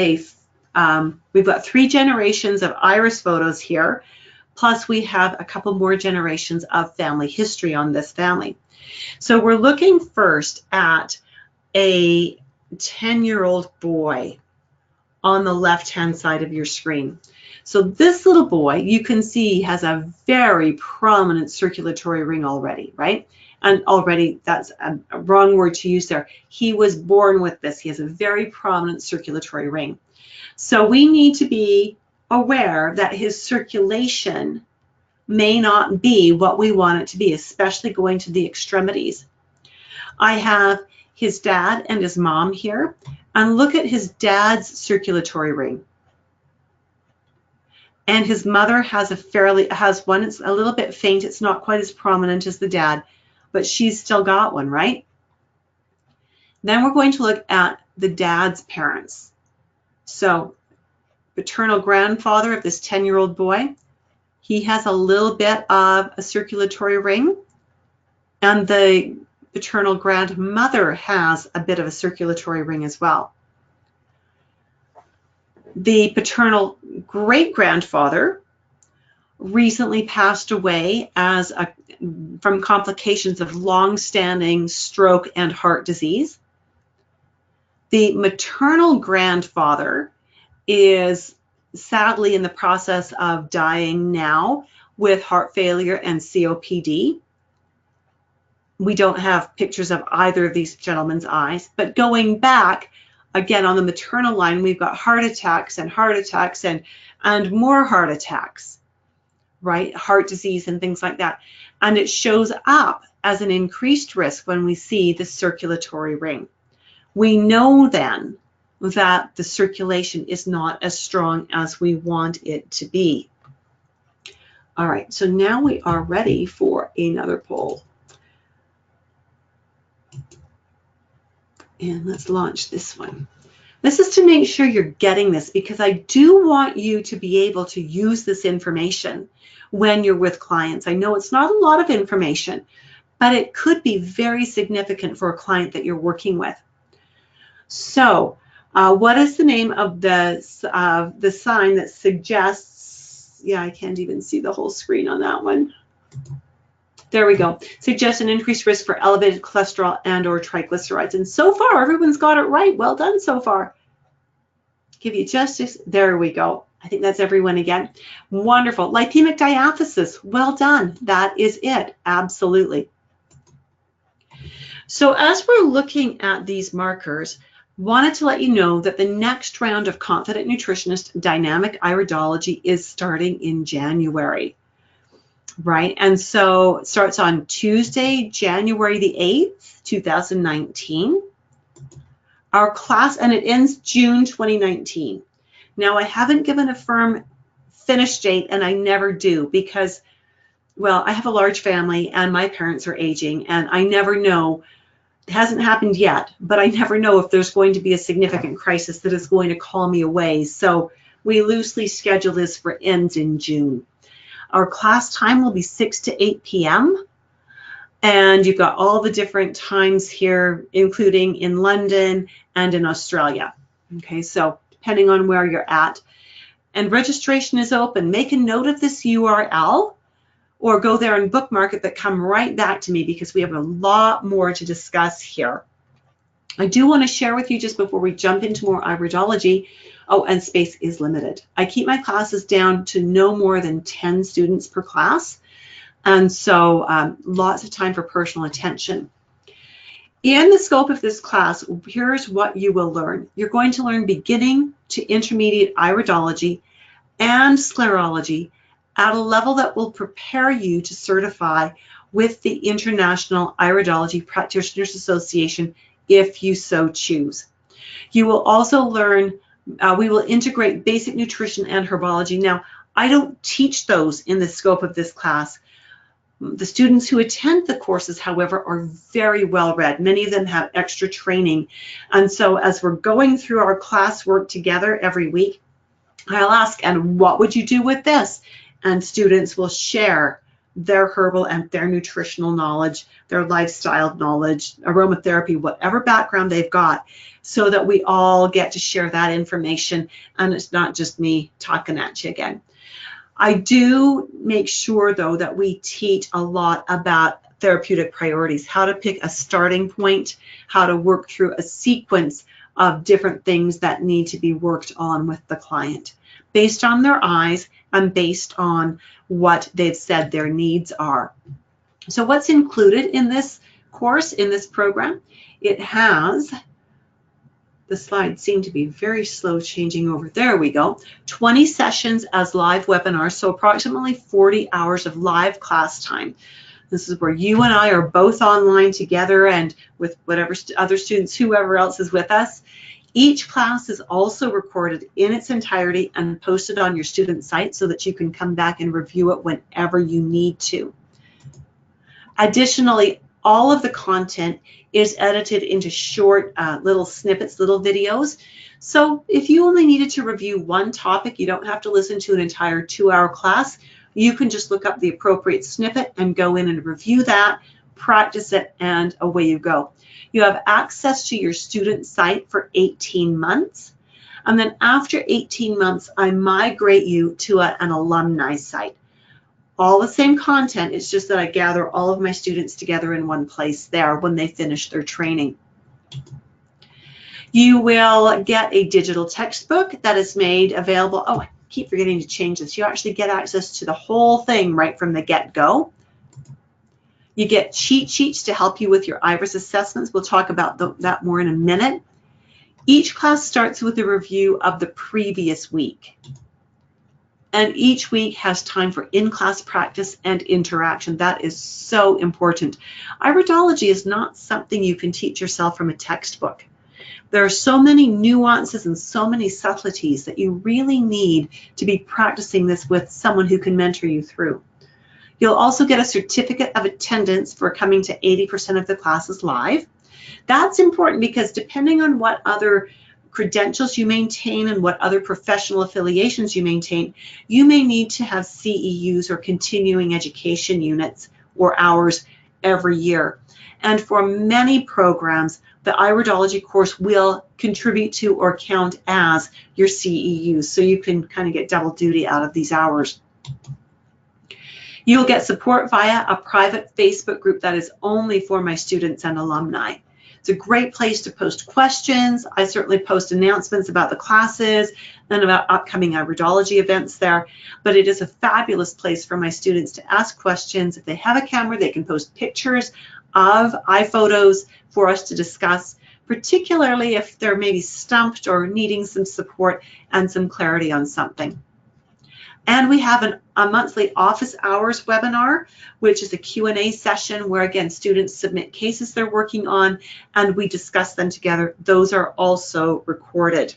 we've got 3 generations of iris photos here, plus we have a couple more generations of family history on this family. So we're looking first at a 10-year-old boy on the left-hand side of your screen. So this little boy, you can see, has a very prominent circulatory ring already, right? And already that's a wrong word to use there. He was born with this. He has a very prominent circulatory ring. So we need to be aware that his circulation may not be what we want it to be, especially going to the extremities. I have his dad and his mom here, and look at his dad's circulatory ring. And his mother has one. It's a little bit faint. It's not quite as prominent as the dad, but she's still got one, right? Then we're going to look at the dad's parents. So paternal grandfather of this 10-year-old boy, he has a little bit of a circulatory ring, and the paternal grandmother has a bit of a circulatory ring as well. The paternal great-grandfather recently passed away from complications of long-standing stroke and heart disease. The maternal grandfather is sadly in the process of dying now with heart failure and COPD. We don't have pictures of either of these gentlemen's eyes, but going back, again, on the maternal line, we've got heart attacks and more heart attacks, right? Heart disease and things like that. And it shows up as an increased risk when we see the circulatory ring. We know then that the circulation is not as strong as we want it to be. All right, so now we are ready for another poll. And let's launch this one. This is to make sure you're getting this, because I do want you to be able to use this information when you're with clients. I know it's not a lot of information, but it could be very significant for a client that you're working with. So what is the name of the sign that suggests, yeah, I can't even see the whole screen on that one. There we go. Suggests an increased risk for elevated cholesterol and or triglycerides. And so far, everyone's got it right. Well done so far. Give you justice. There we go. I think that's everyone again. Wonderful. Lipemic diathesis. Well done. That is it. Absolutely. So as we're looking at these markers, wanted to let you know that the next round of Confident Nutritionist Dynamic Iridology is starting in January. Right, and so it starts on Tuesday, January the 8th, 2019. Our class, and it ends June 2019. Now, I haven't given a firm finish date, and I never do, because, well, I have a large family, and my parents are aging, and I never know, it hasn't happened yet, but I never know if there's going to be a significant crisis that is going to call me away. So we loosely schedule this for ends in June. Our class time will be 6 to 8 p.m. And you've got all the different times here, including in London and in Australia. Okay, so depending on where you're at. And registration is open. Make a note of this URL or go there and bookmark it, but come right back to me because we have a lot more to discuss here. I do want to share with you just before we jump into more iridology. Oh, and space is limited. I keep my classes down to no more than 10 students per class. And so lots of time for personal attention. In the scope of this class, here's what you will learn. You're going to learn beginning to intermediate iridology and sclerology at a level that will prepare you to certify with the International Iridology Practitioners Association if you so choose. You will also learn we will integrate basic nutrition and herbology. Now, I don't teach those in the scope of this class. The students who attend the courses, however, are very well read. Many of them have extra training. And so as we're going through our classwork together every week, I'll ask, and what would you do with this? And students will share their herbal and their nutritional knowledge, their lifestyle knowledge, aromatherapy, whatever background they've got, so that we all get to share that information and it's not just me talking at you again. I do make sure, though, that we teach a lot about therapeutic priorities, how to pick a starting point, how to work through a sequence of different things that need to be worked on with the client based on their eyes and based on what they've said their needs are. So what's included in this course, in this program? It has, the slides seem to be very slow changing over. There we go. 20 sessions as live webinars, so approximately 40 hours of live class time. This is where you and I are both online together and with whatever other students, whoever else is with us. Each class is also recorded in its entirety and posted on your student site so that you can come back and review it whenever you need to. Additionally, all of the content is edited into short little snippets, little videos. So if you only needed to review one topic, you don't have to listen to an entire 2-hour class. You can just look up the appropriate snippet and go in and review that, practice it, and away you go. You have access to your student site for 18 months. And then after 18 months, I migrate you to an alumni site. All the same content, it's just that I gather all of my students together in one place there when they finish their training. You will get a digital textbook that is made available. Oh, I keep forgetting to change this. You actually get access to the whole thing right from the get-go. You get cheat sheets to help you with your IRIS assessments. We'll talk about that more in a minute. Each class starts with a review of the previous week. And each week has time for in-class practice and interaction. That is so important. Iridology is not something you can teach yourself from a textbook. There are so many nuances and so many subtleties that you really need to be practicing this with someone who can mentor you through. You'll also get a certificate of attendance for coming to 80% of the classes live. That's important because depending on what other credentials you maintain and what other professional affiliations you maintain, you may need to have CEUs or continuing education units or hours every year. And for many programs, the Iridology course will contribute to or count as your CEUs, so you can kind of get double duty out of these hours. You'll get support via a private Facebook group that is only for my students and alumni. It's a great place to post questions. I certainly post announcements about the classes and about upcoming Iridology events there, but it is a fabulous place for my students to ask questions. If they have a camera, they can post pictures of iPhotos for us to discuss, particularly if they're maybe stumped or needing some support and some clarity on something. And we have a monthly office hours webinar, which is a Q&A session where, again, students submit cases they're working on and we discuss them together. Those are also recorded.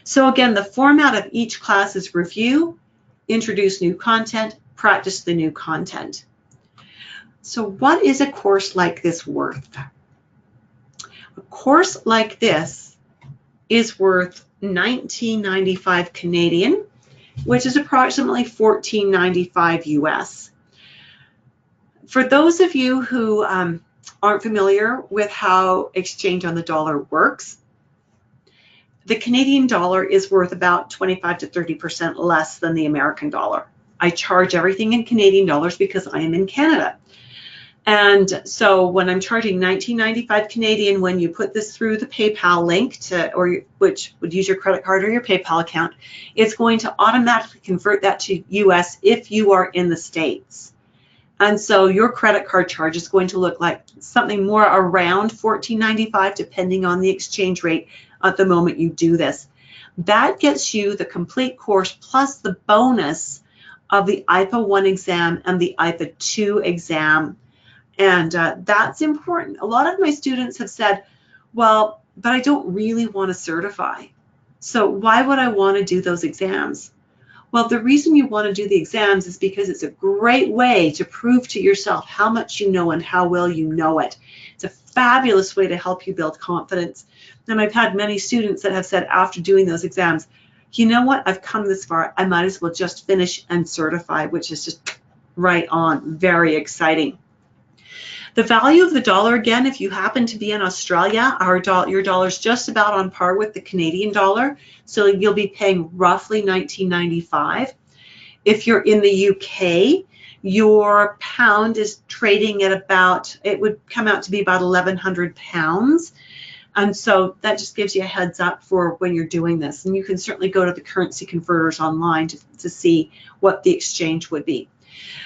So again, the format of each class is review, introduce new content, practice the new content. So what is a course like this worth? A course like this is worth $19.95 Canadian, which is approximately $14.95 US. For those of you who aren't familiar with how exchange on the dollar works, the Canadian dollar is worth about 25 to 30% less than the American dollar. I charge everything in Canadian dollars because I am in Canada. And so when I'm charging $19.95 Canadian, when you put this through the PayPal link which would use your credit card or your PayPal account, it's going to automatically convert that to US if you are in the States. And so your credit card charge is going to look like something more around $14.95 depending on the exchange rate at the moment you do this. That gets you the complete course plus the bonus of the IPA 1 exam and the IPA 2 exam. And that's important. A lot of my students have said, well, but I don't really want to certify. So why would I want to do those exams? Well, the reason you want to do the exams is because it's a great way to prove to yourself how much you know and how well you know it. It's a fabulous way to help you build confidence. And I've had many students that have said after doing those exams, you know what, I've come this far, I might as well just finish and certify, which is just right on, very exciting. The value of the dollar, again, if you happen to be in Australia, your dollar is just about on par with the Canadian dollar, so you'll be paying roughly $19.95. If you're in the UK, your pound is trading at about, it would come out to be about 1,100 pounds. And so that just gives you a heads up for when you're doing this. And you can certainly go to the currency converters online to see what the exchange would be.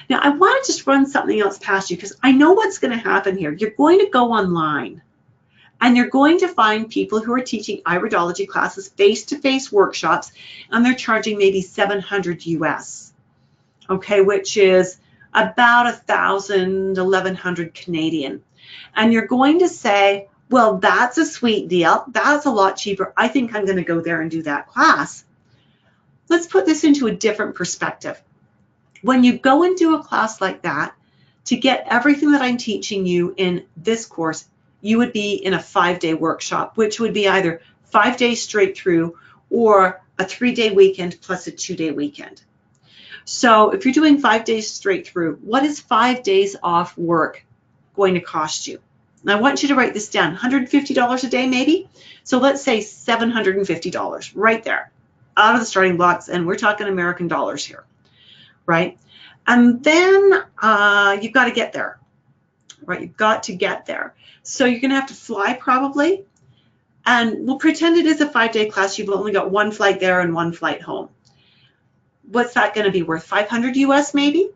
Now, I want to just run something else past you because I know what's going to happen here. You're going to go online and you're going to find people who are teaching iridology classes, face-to-face workshops, and they're charging maybe $700 US, okay, which is about 1,000, 1,100 Canadian. And you're going to say, well, that's a sweet deal. That's a lot cheaper. I think I'm going to go there and do that class. Let's put this into a different perspective. When you go and do a class like that, to get everything that I'm teaching you in this course, you would be in a 5-day workshop, which would be either 5 days straight through or a 3-day weekend plus a 2-day weekend. So if you're doing 5 days straight through, what is 5 days off work going to cost you? And I want you to write this down, $150 a day maybe. So let's say $750 right there out of the starting blocks, and we're talking American dollars here, right? And then you've got to get there, right? You've got to get there. So you're going to have to fly probably, and we'll pretend it is a 5-day class. You've only got 1 flight there and 1 flight home. What's that going to be worth? 500 US maybe?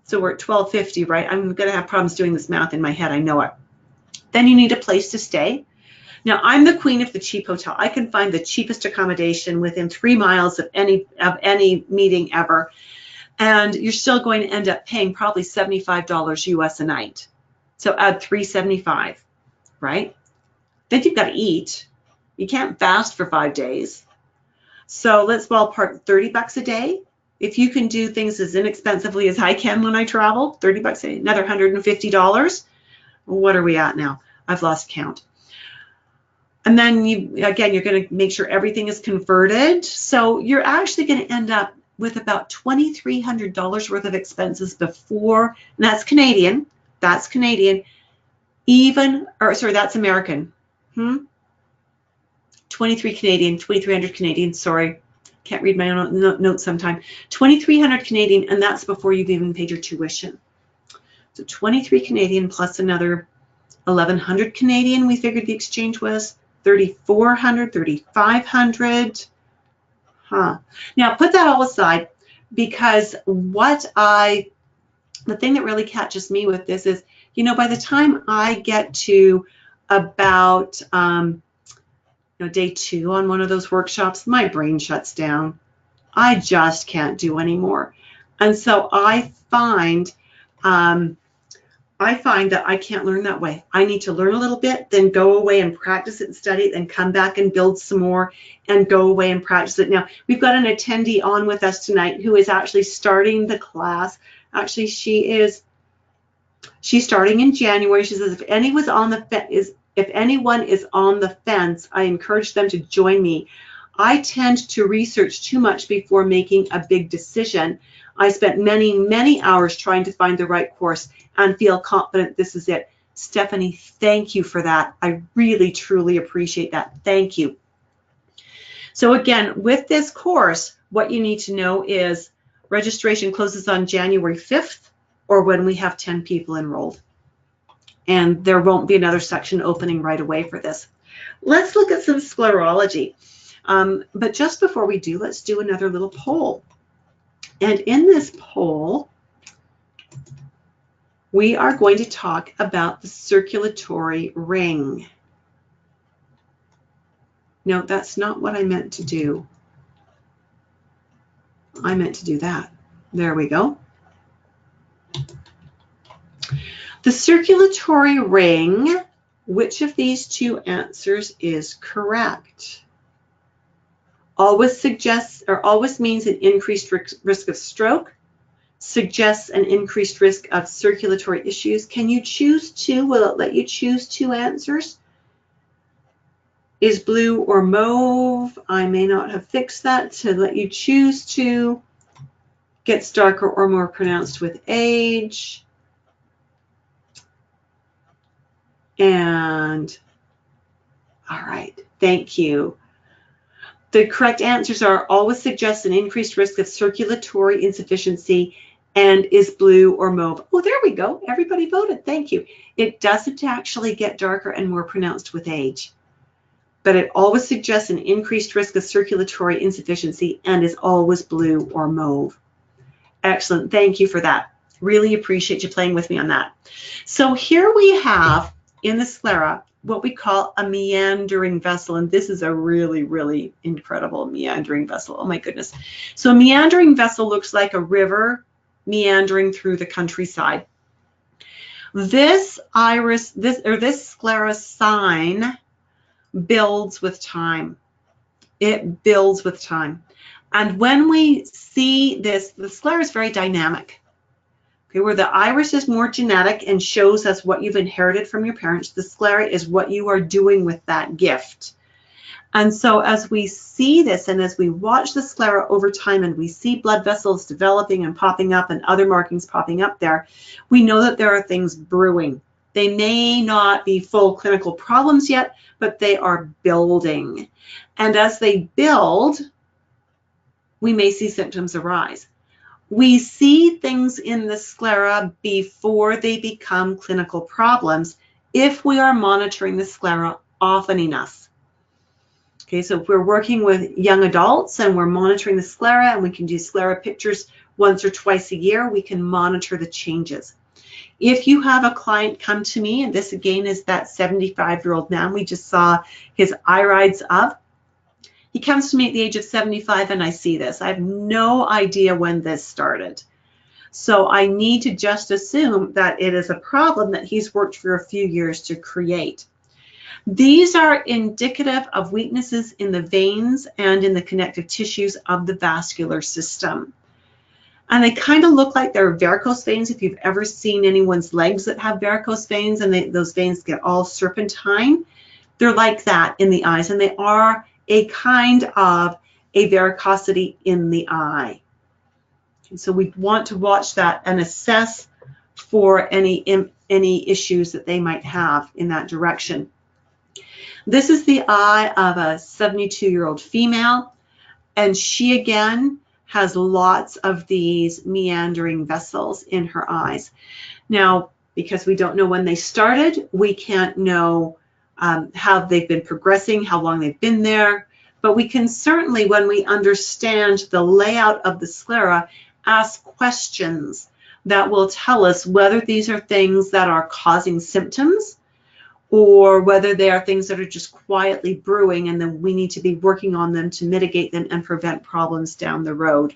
So we're at 1250, right? I'm going to have problems doing this math in my head. I know it. Then you need a place to stay. Now, I'm the queen of the cheap hotel. I can find the cheapest accommodation within 3 miles of any meeting ever. And you're still going to end up paying probably $75 US a night. So add $375, right? Then you've got to eat. You can't fast for 5 days. So let's ballpark $30 a day. If you can do things as inexpensively as I can when I travel, $30 a day, another $150. What are we at now? I've lost count. And then you're going to make sure everything is converted. So you're actually going to end up with about $2,300 worth of expenses before, and that's Canadian. That's Canadian. That's American. 23 Canadian, 2,300 Canadian, sorry. Can't read my own notes sometime. 2,300 Canadian, and that's before you've even paid your tuition. So 23 Canadian plus another 1,100 Canadian, we figured the exchange was 3,400, 3,500. Now put that all aside, because the thing that really catches me with this is, by the time I get to about day 2 on one of those workshops, my brain shuts down. I just can't do anymore. And so I find that I can't learn that way. I need to learn a little bit, then go away and practice it and study it, and come back and build some more and go away and practice it. Now, we've got an attendee on with us tonight who is actually starting the class. Actually, she's starting in January. She says, if anyone is on the fence, I encourage them to join me. I tend to research too much before making a big decision. I spent many, many hours trying to find the right course and feel confident this is it. Stephanie, thank you for that. I really, truly appreciate that. Thank you. So again, with this course, what you need to know is registration closes on January 5th or when we have 10 people enrolled. And there won't be another section opening right away for this. Let's look at some sclerology. But just before we do, let's do another little poll. And in this poll, we are going to talk about the circulatory ring. No, that's not what I meant to do. I meant to do that. There we go. The circulatory ring, which of these 2 answers is correct? Always means an increased risk of stroke, suggests an increased risk of circulatory issues. Can you choose 2? Will it let you choose 2 answers? Is blue or mauve? I may not have fixed that to let you choose 2. Gets darker or more pronounced with age. And all right, thank you. The correct answers are always suggests an increased risk of circulatory insufficiency and is blue or mauve. Oh, there we go. Everybody voted. Thank you. It doesn't actually get darker and more pronounced with age, but it always suggests an increased risk of circulatory insufficiency and is always blue or mauve. Excellent. Thank you for that. Really appreciate you playing with me on that. So here we have in the sclera what we call a meandering vessel, and this is a really, really incredible meandering vessel. Oh my goodness. So a meandering vessel looks like a river meandering through the countryside. This iris, this sclera sign builds with time. It builds with time. And when we see this, the sclera is very dynamic. Okay, where the iris is more genetic and shows us what you've inherited from your parents, the sclera is what you are doing with that gift. And so as we see this and as we watch the sclera over time and we see blood vessels developing and popping up and other markings popping up there, we know that there are things brewing. They may not be full clinical problems yet, but they are building. And as they build, we may see symptoms arise. We see things in the sclera before they become clinical problems if we are monitoring the sclera often enough. Okay, so if we're working with young adults and we're monitoring the sclera and we can do sclera pictures once or twice a year, we can monitor the changes. If you have a client come to me, and this again is that 75-year-old man we just saw his irides up, he comes to me at the age of 75 and I see this. I have no idea when this started. So I need to just assume that it is a problem that he's worked for a few years to create. These are indicative of weaknesses in the veins and in the connective tissues of the vascular system. And they kind of look like they're varicose veins. If you've ever seen anyone's legs that have varicose veins and those veins get all serpentine, they're like that in the eyes, and they are a kind of a varicosity in the eye. And so we want to watch that and assess for any issues that they might have in that direction. This is the eye of a 72-year-old female, and she again has lots of these meandering vessels in her eyes. Now, because we don't know when they started, we can't know how they've been progressing, how long they've been there, but we can certainly, when we understand the layout of the sclera, ask questions that will tell us whether these are things that are causing symptoms or whether they are things that are just quietly brewing and then we need to be working on them to mitigate them and prevent problems down the road.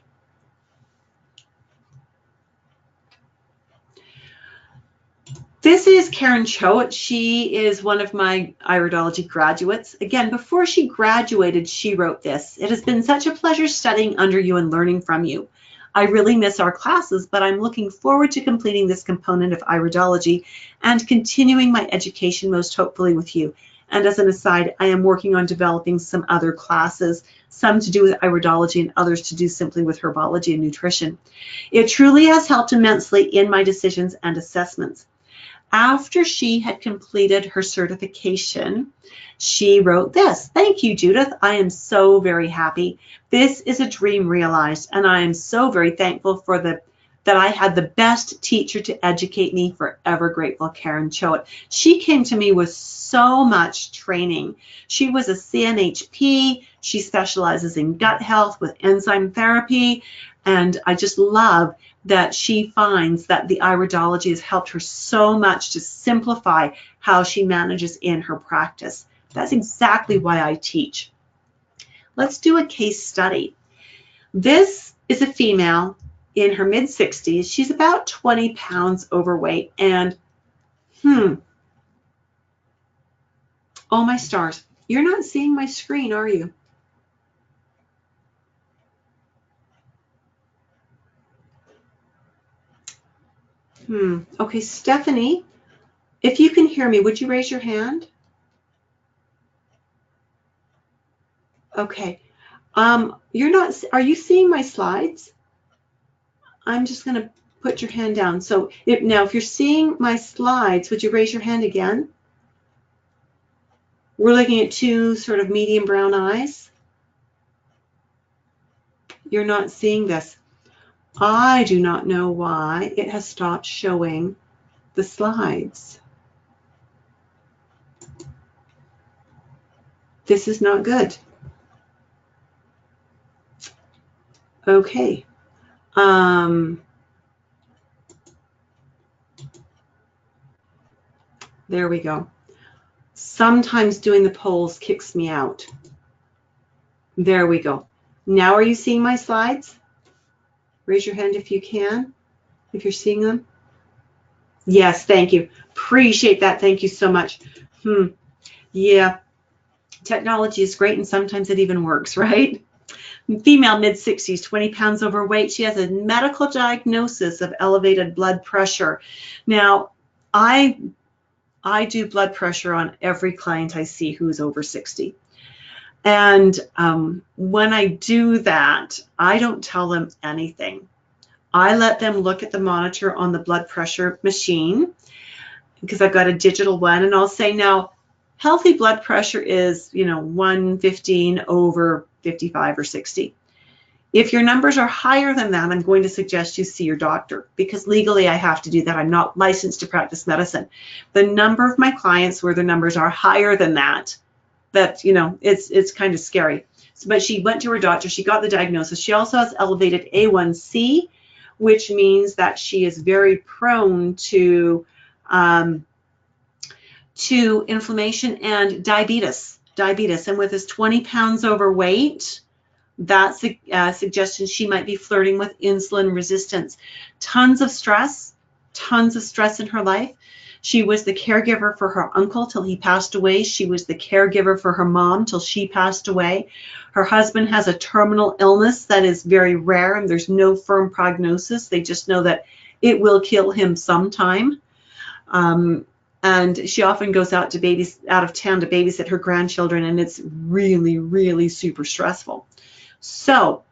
This is Karen Choate. She is one of my iridology graduates. Again, before she graduated, she wrote this. It has been such a pleasure studying under you and learning from you. I really miss our classes, but I'm looking forward to completing this component of iridology and continuing my education most hopefully with you. And as an aside, I am working on developing some other classes, some to do with iridology and others to do simply with herbology and nutrition. It truly has helped immensely in my decisions and assessments. After she had completed her certification, she wrote this. Thank you, Judith. I am so very happy. This is a dream realized, and I am so very thankful for that I had the best teacher to educate me. Forever grateful, Karen Choate. She came to me with so much training. She was a CNHP. She specializes in gut health with enzyme therapy, and I just love that she finds that the iridology has helped her so much to simplify how she manages in her practice. That's exactly why I teach. Let's do a case study. This is a female in her mid-60s. She's about 20 pounds overweight, and oh my stars, you're not seeing my screen, are you? Okay, Stephanie, if you can hear me, would you raise your hand? Okay. You're not, are you seeing my slides? I'm just going to put your hand down. So now if you're seeing my slides, would you raise your hand again? We're looking at two sort of medium brown eyes. You're not seeing this. I do not know why it has stopped showing the slides. This is not good. Okay. There we go. Sometimes doing the polls kicks me out. There we go. Now are you seeing my slides? Raise your hand if you can, if you're seeing them. Yes, thank you. Appreciate that. Thank you so much. Yeah, technology is great and sometimes it even works, right? Female, mid-60s, 20 pounds overweight. She has a medical diagnosis of elevated blood pressure. Now, I do blood pressure on every client I see who's over 60. And when I do that, I don't tell them anything. I let them look at the monitor on the blood pressure machine because I've got a digital one, and I'll say, now, healthy blood pressure is, 115 over 55 or 60. If your numbers are higher than that, I'm going to suggest you see your doctor because legally I have to do that. I'm not licensed to practice medicine. The number of my clients where their numbers are higher than that, it's kind of scary. But she went to her doctor. She got the diagnosis. She also has elevated A1C, which means that she is very prone to inflammation and diabetes. And with this 20 pounds overweight, that's a suggestion she might be flirting with insulin resistance. Tons of stress in her life. She was the caregiver for her uncle till he passed away. She was the caregiver for her mom till she passed away. Her husband has a terminal illness that is very rare and there's no firm prognosis. They just know that it will kill him sometime. And she often goes out of town to babysit her grandchildren, and it's really, really super stressful. So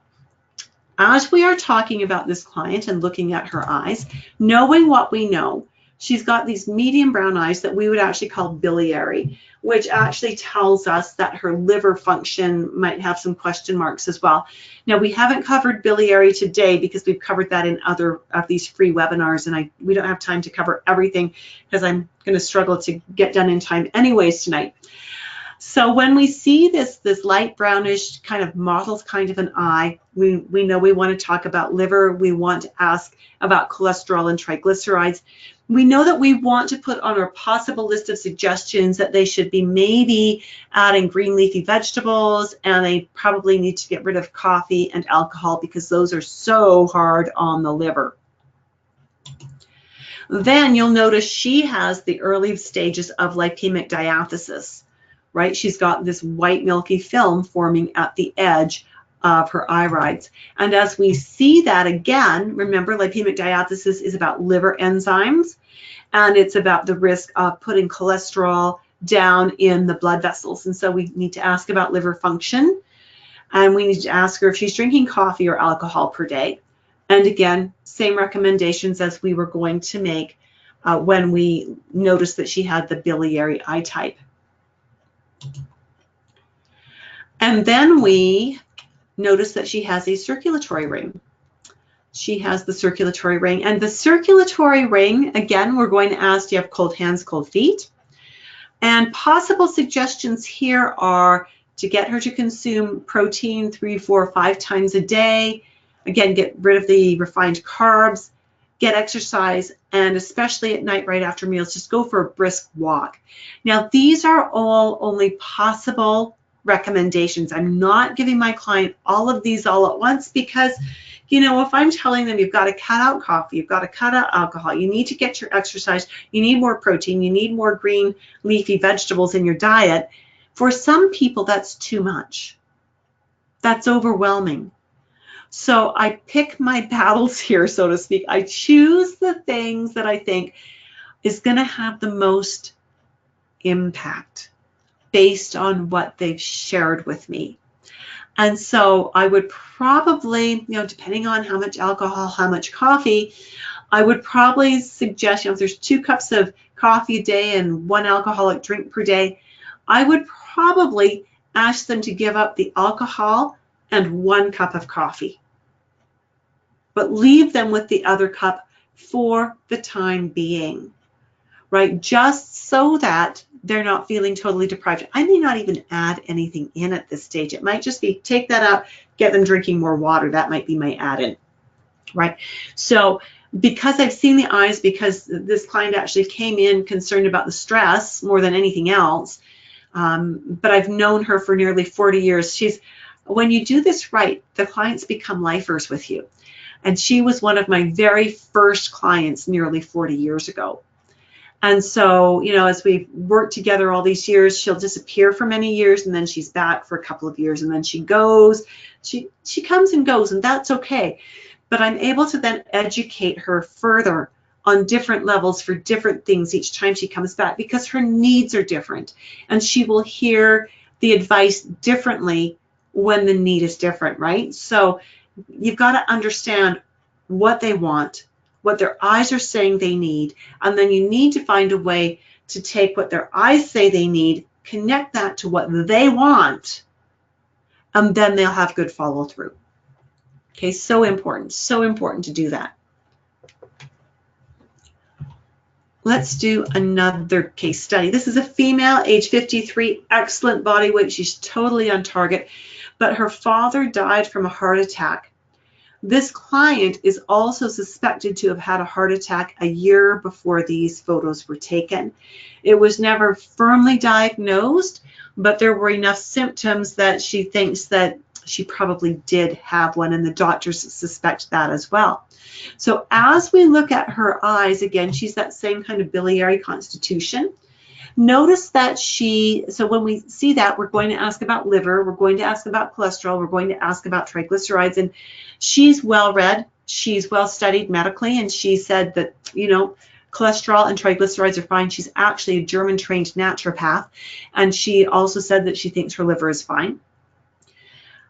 as we are talking about this client and looking at her eyes, knowing what we know, she's got these medium brown eyes that we would actually call biliary, which actually tells us that her liver function might have some question marks as well. Now, we haven't covered biliary today because we've covered that in other of these free webinars, and we don't have time to cover everything because I'm going to struggle to get done in time anyways tonight. So when we see this light brownish kind of mottled kind of an eye, we know we want to talk about liver. We want to ask about cholesterol and triglycerides. We know that we want to put on our possible list of suggestions that they should be maybe adding green leafy vegetables, and they probably need to get rid of coffee and alcohol because those are so hard on the liver. Then you'll notice she has the early stages of lipemic diathesis. Right? She's got this white milky film forming at the edge of her irides. And as we see that again, remember lipemic diathesis is about liver enzymes, and it's about the risk of putting cholesterol down in the blood vessels. And so we need to ask about liver function, and we need to ask her if she's drinking coffee or alcohol per day. And again, same recommendations as we were going to make when we noticed that she had the biliary eye type. And then we notice that she has a circulatory ring. She has the circulatory ring. And the circulatory ring, again, we're going to ask, do you have cold hands, cold feet? And possible suggestions here are to get her to consume protein 3, 4, 5 times a day. Again, get rid of the refined carbs, get exercise, and especially at night right after meals, just go for a brisk walk. Now, these are all only possible recommendations. I'm not giving my client all of these all at once because, if I'm telling them you've got to cut out coffee, you've got to cut out alcohol, you need to get your exercise, you need more protein, you need more green leafy vegetables in your diet, for some people that's too much. That's overwhelming. So I pick my battles here, so to speak. I choose the things that I think is going to have the most impact based on what they've shared with me. And so I would probably, depending on how much alcohol, how much coffee, I would probably suggest, if there's 2 cups of coffee a day and 1 alcoholic drink per day, I would probably ask them to give up the alcohol and 1 cup of coffee, but leave them with the other cup for the time being, right? Just so that they're not feeling totally deprived. I may not even add anything in at this stage. It might just be take that out, get them drinking more water. That might be my add-in. right? So because I've seen the eyes, because this client actually came in concerned about the stress more than anything else, but I've known her for nearly 40 years. When you do this right, the clients become lifers with you. And she was one of my very first clients nearly 40 years ago. And so, you know, as we've worked together all these years, she'll disappear for many years, and then she's back for a couple of years, and then she goes. She comes and goes, and that's okay. But I'm able to then educate her further on different levels for different things each time she comes back, because her needs are different, and she will hear the advice differently when the need is different, right? So you've got to understand what they want, what their eyes are saying they need, and then you need to find a way to take what their eyes say they need, connect that to what they want, and then they'll have good follow through. Okay, so important to do that. Let's do another case study. This is a female, age 53, excellent body weight. She's totally on target, but her father died from a heart attack. This client is also suspected to have had a heart attack a year before these photos were taken. It was never firmly diagnosed, but there were enough symptoms that she thinks that she probably did have one, and the doctors suspect that as well. So as we look at her eyes, again, she's that same kind of biliary constitution. Notice that so when we see that, we're going to ask about liver, we're going to ask about cholesterol, we're going to ask about triglycerides, and she's well read, she's well studied medically, and she said that, you know, cholesterol and triglycerides are fine. She's actually a German trained naturopath, and she also said that she thinks her liver is fine.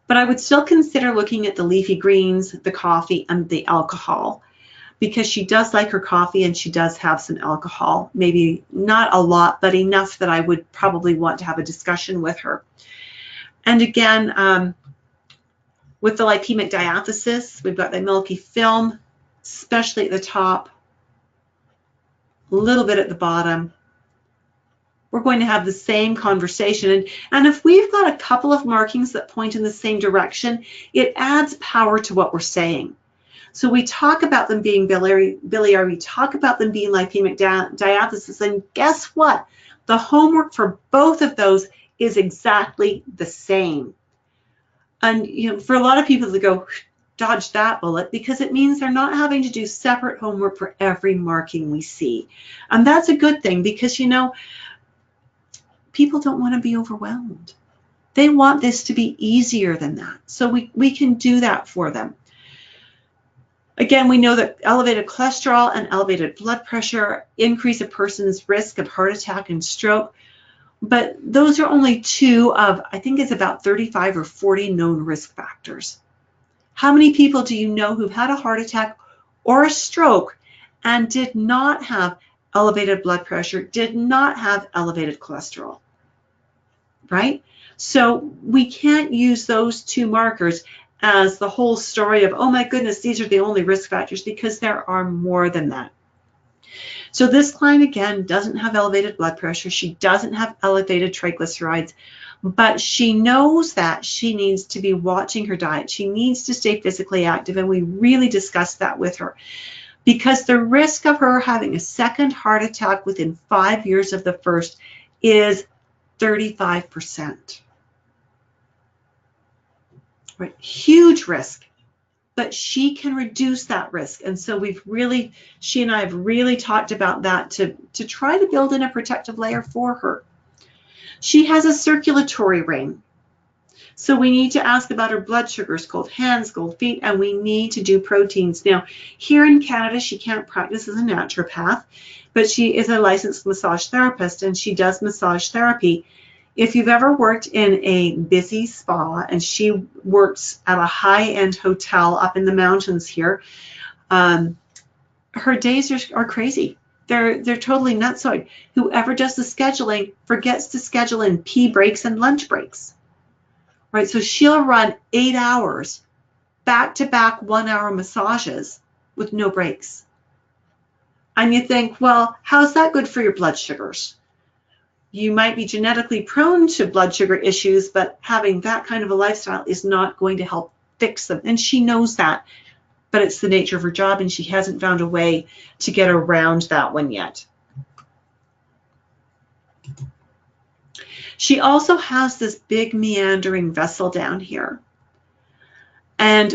But I would still consider looking at the leafy greens, the coffee, and the alcohol, because she does like her coffee and she does have some alcohol, maybe not a lot, but enough that I would probably want to have a discussion with her. And again, with the lipemic diathesis, we've got the milky film, especially at the top, a little bit at the bottom. We're going to have the same conversation. And if we've got a couple of markings that point in the same direction, it adds power to what we're saying. So we talk about them being biliary, we talk about them being lipemic diathesis, and guess what? The homework for both of those is exactly the same. And you know, for a lot of people to go, dodge that bullet, because it means they're not having to do separate homework for every marking we see. And that's a good thing, because, you know, people don't want to be overwhelmed. They want this to be easier than that. So we can do that for them. Again, we know that elevated cholesterol and elevated blood pressure increase a person's risk of heart attack and stroke. But those are only two of, I think it's about 35 or 40 known risk factors. How many people do you know who've had a heart attack or a stroke and did not have elevated blood pressure, did not have elevated cholesterol, right? So we can't use those two markers as the whole story of, oh my goodness, these are the only risk factors, because there are more than that. So this client, again, doesn't have elevated blood pressure. She doesn't have elevated triglycerides, but she knows that she needs to be watching her diet. She needs to stay physically active, and we really discussed that with her, because the risk of her having a second heart attack within 5 years of the first is 35%. Right? Huge risk, but she can reduce that risk. And so she and I have really talked about that to try to build in a protective layer for her. She has a circulatory ring. So we need to ask about her blood sugars, cold hands, cold feet, and we need to do proteins. Now, here in Canada, she can't practice as a naturopath, but she is a licensed massage therapist, and she does massage therapy. If you've ever worked in a busy spa, and she works at a high-end hotel up in the mountains here, her days are crazy. They're totally nuts. So whoever does the scheduling forgets to schedule in pee breaks and lunch breaks, right? So she'll run 8 hours, back-to-back 1-hour massages with no breaks. And you think, well, how's that good for your blood sugars? You might be genetically prone to blood sugar issues, but having that kind of a lifestyle is not going to help fix them. And she knows that. but it's the nature of her job, and she hasn't found a way to get around that one yet. She also has this big meandering vessel down here. And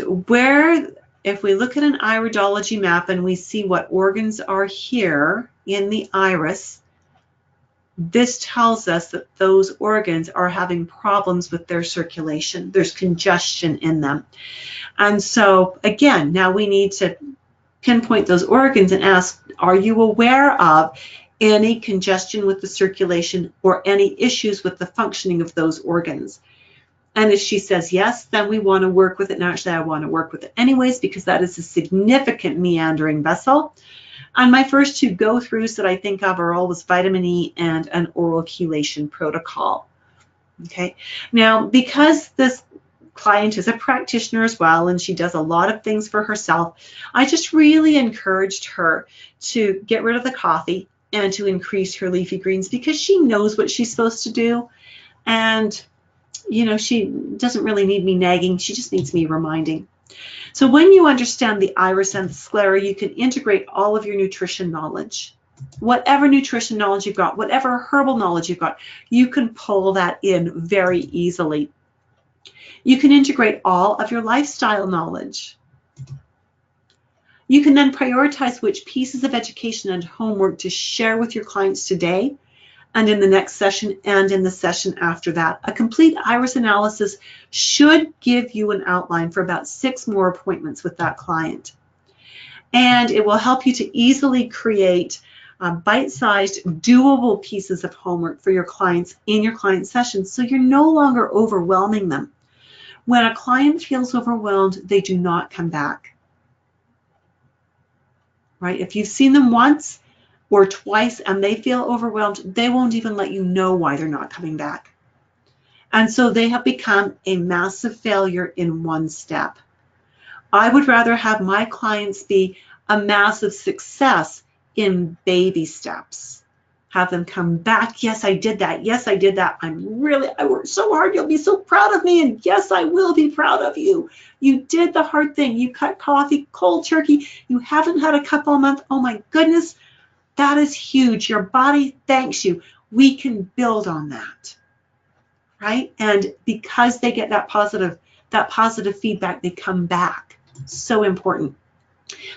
if we look at an iridology map and we see what organs are here in the iris, this tells us that those organs are having problems with their circulation. There's congestion in them. And so, again, now we need to pinpoint those organs and ask, are you aware of any congestion with the circulation or any issues with the functioning of those organs? And if she says yes, then we want to work with it. And actually, I want to work with it anyways, because that is a significant meandering vessel. And my first two go-throughs that I think of are always vitamin E and an oral chelation protocol. Okay. Now, because this client is a practitioner as well, and she does a lot of things for herself, I just really encouraged her to get rid of the coffee and to increase her leafy greens, because she knows what she's supposed to do. And, you know, she doesn't really need me nagging. She just needs me reminding. So when you understand the iris and the sclera, you can integrate all of your nutrition knowledge. Whatever nutrition knowledge you've got, whatever herbal knowledge you've got, you can pull that in very easily. You can integrate all of your lifestyle knowledge. You can then prioritize which pieces of education and homework to share with your clients today and in the next session and in the session after that. A complete iris analysis should give you an outline for about 6 more appointments with that client. And it will help you to easily create bite-sized, doable pieces of homework for your clients in your client sessions, so you're no longer overwhelming them. When a client feels overwhelmed, they do not come back. Right? If you've seen them once or twice and they feel overwhelmed, they won't even let you know why they're not coming back. And so they have become a massive failure in one step. I would rather have my clients be a massive success in baby steps. Have them come back. Yes, I did that. Yes, I did that. I worked so hard. You'll be so proud of me. And yes, I will be proud of you. You did the hard thing. You cut coffee cold turkey. You haven't had a cup all month. Oh my goodness. That is huge. Your body thanks you. We can build on that. Right? And because they get that positive feedback, they come back. So important.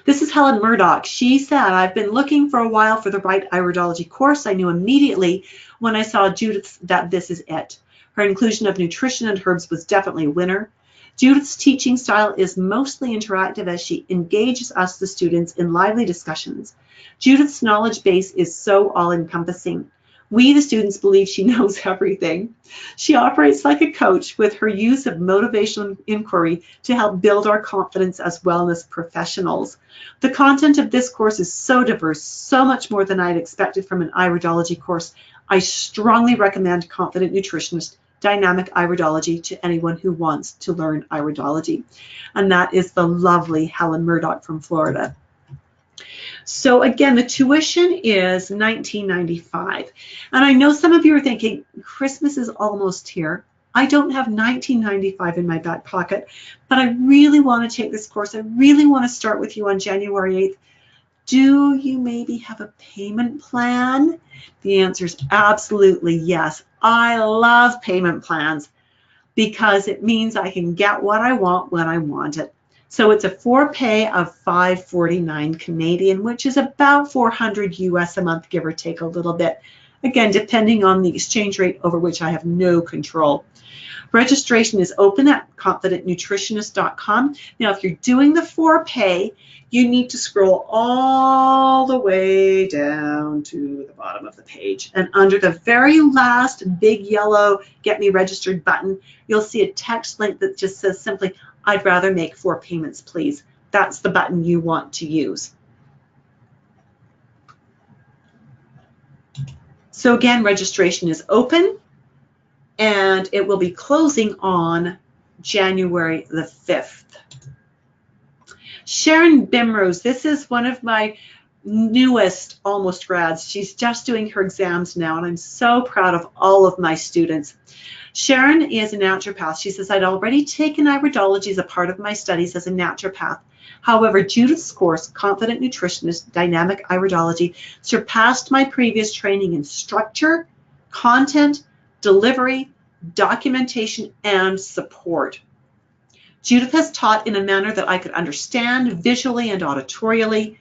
This is Helen Murdoch. She said, I've been looking for a while for the right iridology course. I knew immediately when I saw Judith that this is it. Her inclusion of nutrition and herbs was definitely a winner. Judith's teaching style is mostly interactive as she engages us, the students, in lively discussions. Judith's knowledge base is so all-encompassing. We, the students, believe she knows everything. She operates like a coach with her use of motivational inquiry to help build our confidence as wellness professionals. The content of this course is so diverse, so much more than I'd expected from an iridology course. I strongly recommend Confident Nutritionist Dynamic Iridology to anyone who wants to learn iridology. And that is the lovely Helen Murdoch from Florida. So again, the tuition is $19.95. And I know some of you are thinking, Christmas is almost here. I don't have $19.95 in my back pocket, but I really want to take this course. I really want to start with you on January 8th. Do you maybe have a payment plan? The answer is absolutely yes. I love payment plans because it means I can get what I want when I want it. So it's a forepay of $549 Canadian, which is about 400 US a month, give or take a little bit. Again, depending on the exchange rate over which I have no control. Registration is open at confidentnutritionist.com. Now, if you're doing the forepay, you need to scroll all the way down to the bottom of the page. And under the very last big yellow Get Me Registered button, you'll see a text link that just says simply, I'd rather make 4 payments, please. That's the button you want to use. So again, registration is open and it will be closing on January the 5th. Sharon Bimrose, this is one of my newest almost grads. She's just doing her exams now, and I'm so proud of all of my students. Sharon is a naturopath. She says, I'd already taken iridology as a part of my studies as a naturopath. However, Judith's course, Confident Nutritionist, Dynamic Iridology, surpassed my previous training in structure, content, delivery, documentation, and support. Judith has taught in a manner that I could understand visually and auditorially.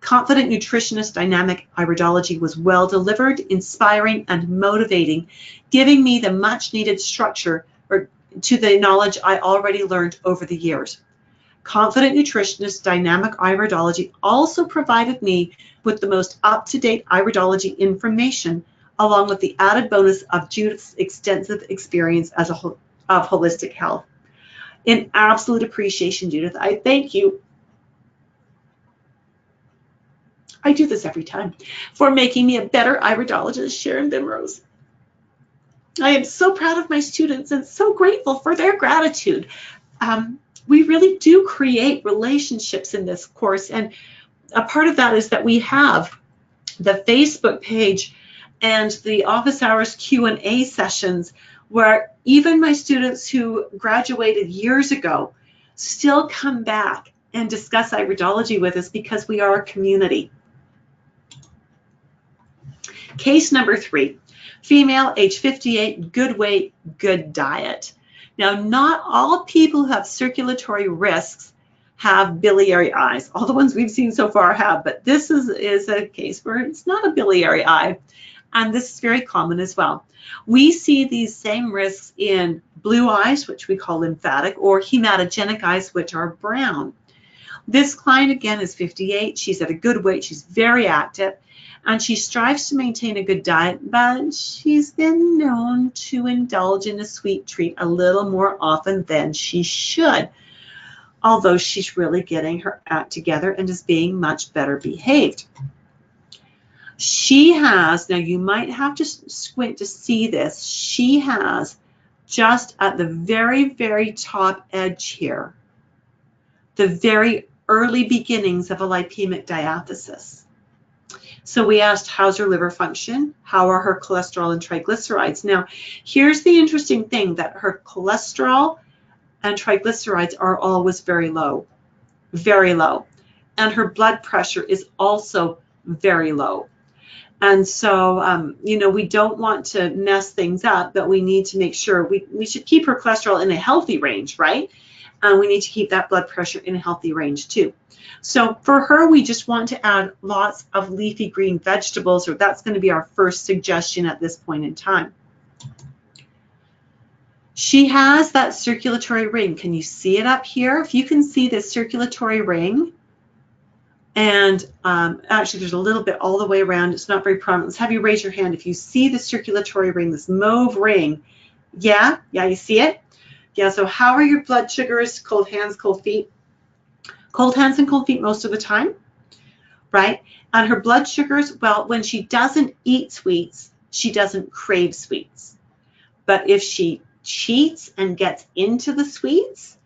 Confident Nutritionist Dynamic Iridology was well delivered, inspiring, and motivating, giving me the much needed structure to the knowledge I already learned over the years. Confident Nutritionist Dynamic Iridology also provided me with the most up-to-date iridology information, along with the added bonus of Judith's extensive experience of holistic health. In absolute appreciation, Judith, I thank you. I do this every time, for making me a better iridologist, Sharon Bimrose. I am so proud of my students and so grateful for their gratitude. We really do create relationships in this course, and a part of that is that we have the Facebook page and the office hours Q&A sessions, where even my students who graduated years ago still come back and discuss iridology with us because we are a community. Case number 3, female, age 58, good weight, good diet. Now, not all people who have circulatory risks have biliary eyes. All the ones we've seen so far have, but this is a case where it's not a biliary eye, and this is very common as well. We see these same risks in blue eyes, which we call lymphatic, or hematogenic eyes, which are brown. This client, again, is 58. She's at a good weight. She's very active, and she strives to maintain a good diet, but she's been known to indulge in a sweet treat a little more often than she should, although she's really getting her act together and is being much better behaved. She has, now you might have to squint to see this, she has just at the very, very top edge here, the very early beginnings of a lipemic diathesis. So we asked, how's her liver function? How are her cholesterol and triglycerides? Now, here's the interesting thing, that her cholesterol and triglycerides are always very low, and her blood pressure is also very low. And so, you know, we don't want to mess things up, but we need to make sure we should keep her cholesterol in a healthy range, right? And we need to keep that blood pressure in a healthy range too. So for her, we just want to add lots of leafy green vegetables, or that's going to be our first suggestion at this point in time. She has that circulatory ring. Can you see it up here? If you can see this circulatory ring, and actually there's a little bit all the way around, it's not very prominent. Let's have you raise your hand if you see the circulatory ring, this mauve ring. Yeah, you see it? Yeah, so how are your blood sugars? Cold hands, cold feet? Cold hands and cold feet most of the time, right? And her blood sugars, well, when she doesn't eat sweets, she doesn't crave sweets. But if she cheats and gets into the sweets,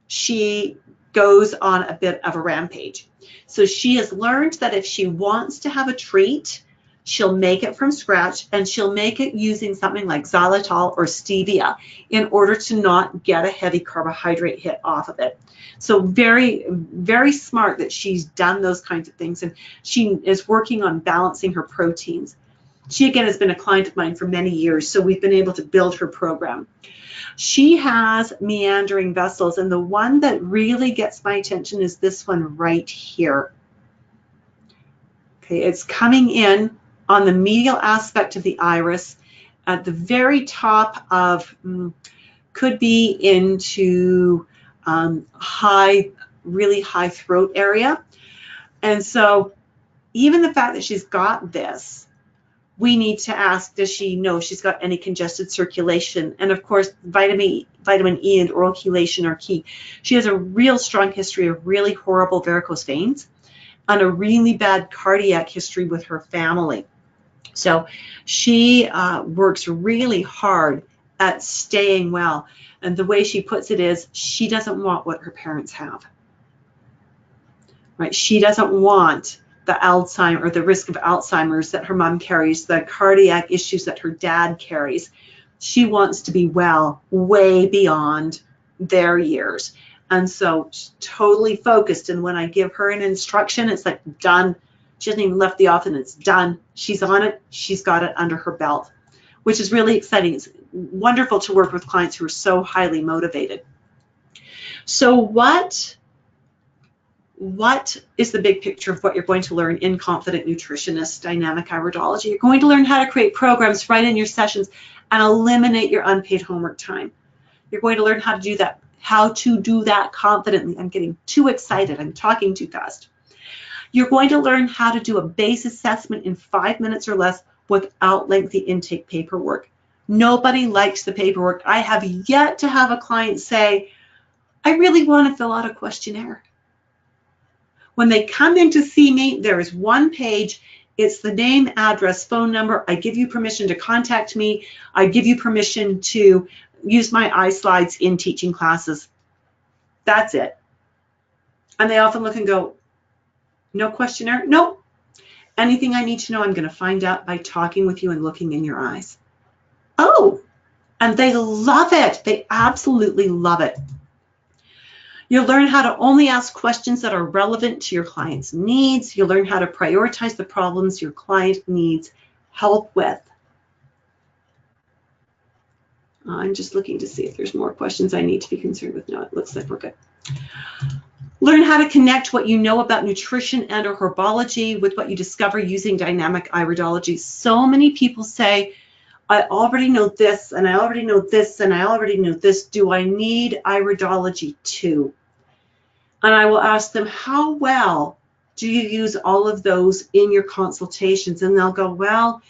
she goes on a bit of a rampage. So she has learned that if she wants to have a treat, she'll make it from scratch, and she'll make it using something like xylitol or stevia in order to not get a heavy carbohydrate hit off of it. So very, very smart that she's done those kinds of things, and she is working on balancing her proteins. She, again, has been a client of mine for many years, so we've been able to build her program. She has meandering vessels, and the one that really gets my attention is this one right here. Okay, it's coming in on the medial aspect of the iris at the very top of, could be into really high throat area. And so even the fact that she's got this, we need to ask, does she know if she's got any congested circulation? And of course, vitamin E and oral chelation are key. She has a real strong history of really horrible varicose veins and a really bad cardiac history with her family. So she works really hard at staying well. And the way she puts it is, she doesn't want what her parents have, right? She doesn't want the Alzheimer or the risk of Alzheimer's that her mom carries, the cardiac issues that her dad carries. She wants to be well way beyond their years. And so she's totally focused. And when I give her an instruction, it's like done. She hasn't even left the office and it's done. She's on it. She's got it under her belt, which is really exciting. It's wonderful to work with clients who are so highly motivated. So what is the big picture of what you're going to learn in Confident Nutritionist Dynamic Iridology? You're going to learn how to create programs right in your sessions and eliminate your unpaid homework time. You're going to learn how to do that confidently. I'm getting too excited. I'm talking too fast. You're going to learn how to do a base assessment in 5 minutes or less without lengthy intake paperwork. Nobody likes the paperwork. I have yet to have a client say, I really want to fill out a questionnaire. When they come in to see me, there is one page. It's the name, address, phone number. I give you permission to contact me. I give you permission to use my iSlides in teaching classes. That's it. And they often look and go, no questionnaire? No. Anything I need to know, I'm going to find out by talking with you and looking in your eyes. Oh, and they love it. They absolutely love it. You'll learn how to only ask questions that are relevant to your client's needs. You'll learn how to prioritize the problems your client needs help with. I'm just looking to see if there's more questions I need to be concerned with. No, it looks like we're good. Learn how to connect what you know about nutrition and or herbology with what you discover using dynamic iridology. So many people say, I already know this, and I already know this, and I already know this. Do I need iridology too? And I will ask them, how well do you use all of those in your consultations? And they'll go, well,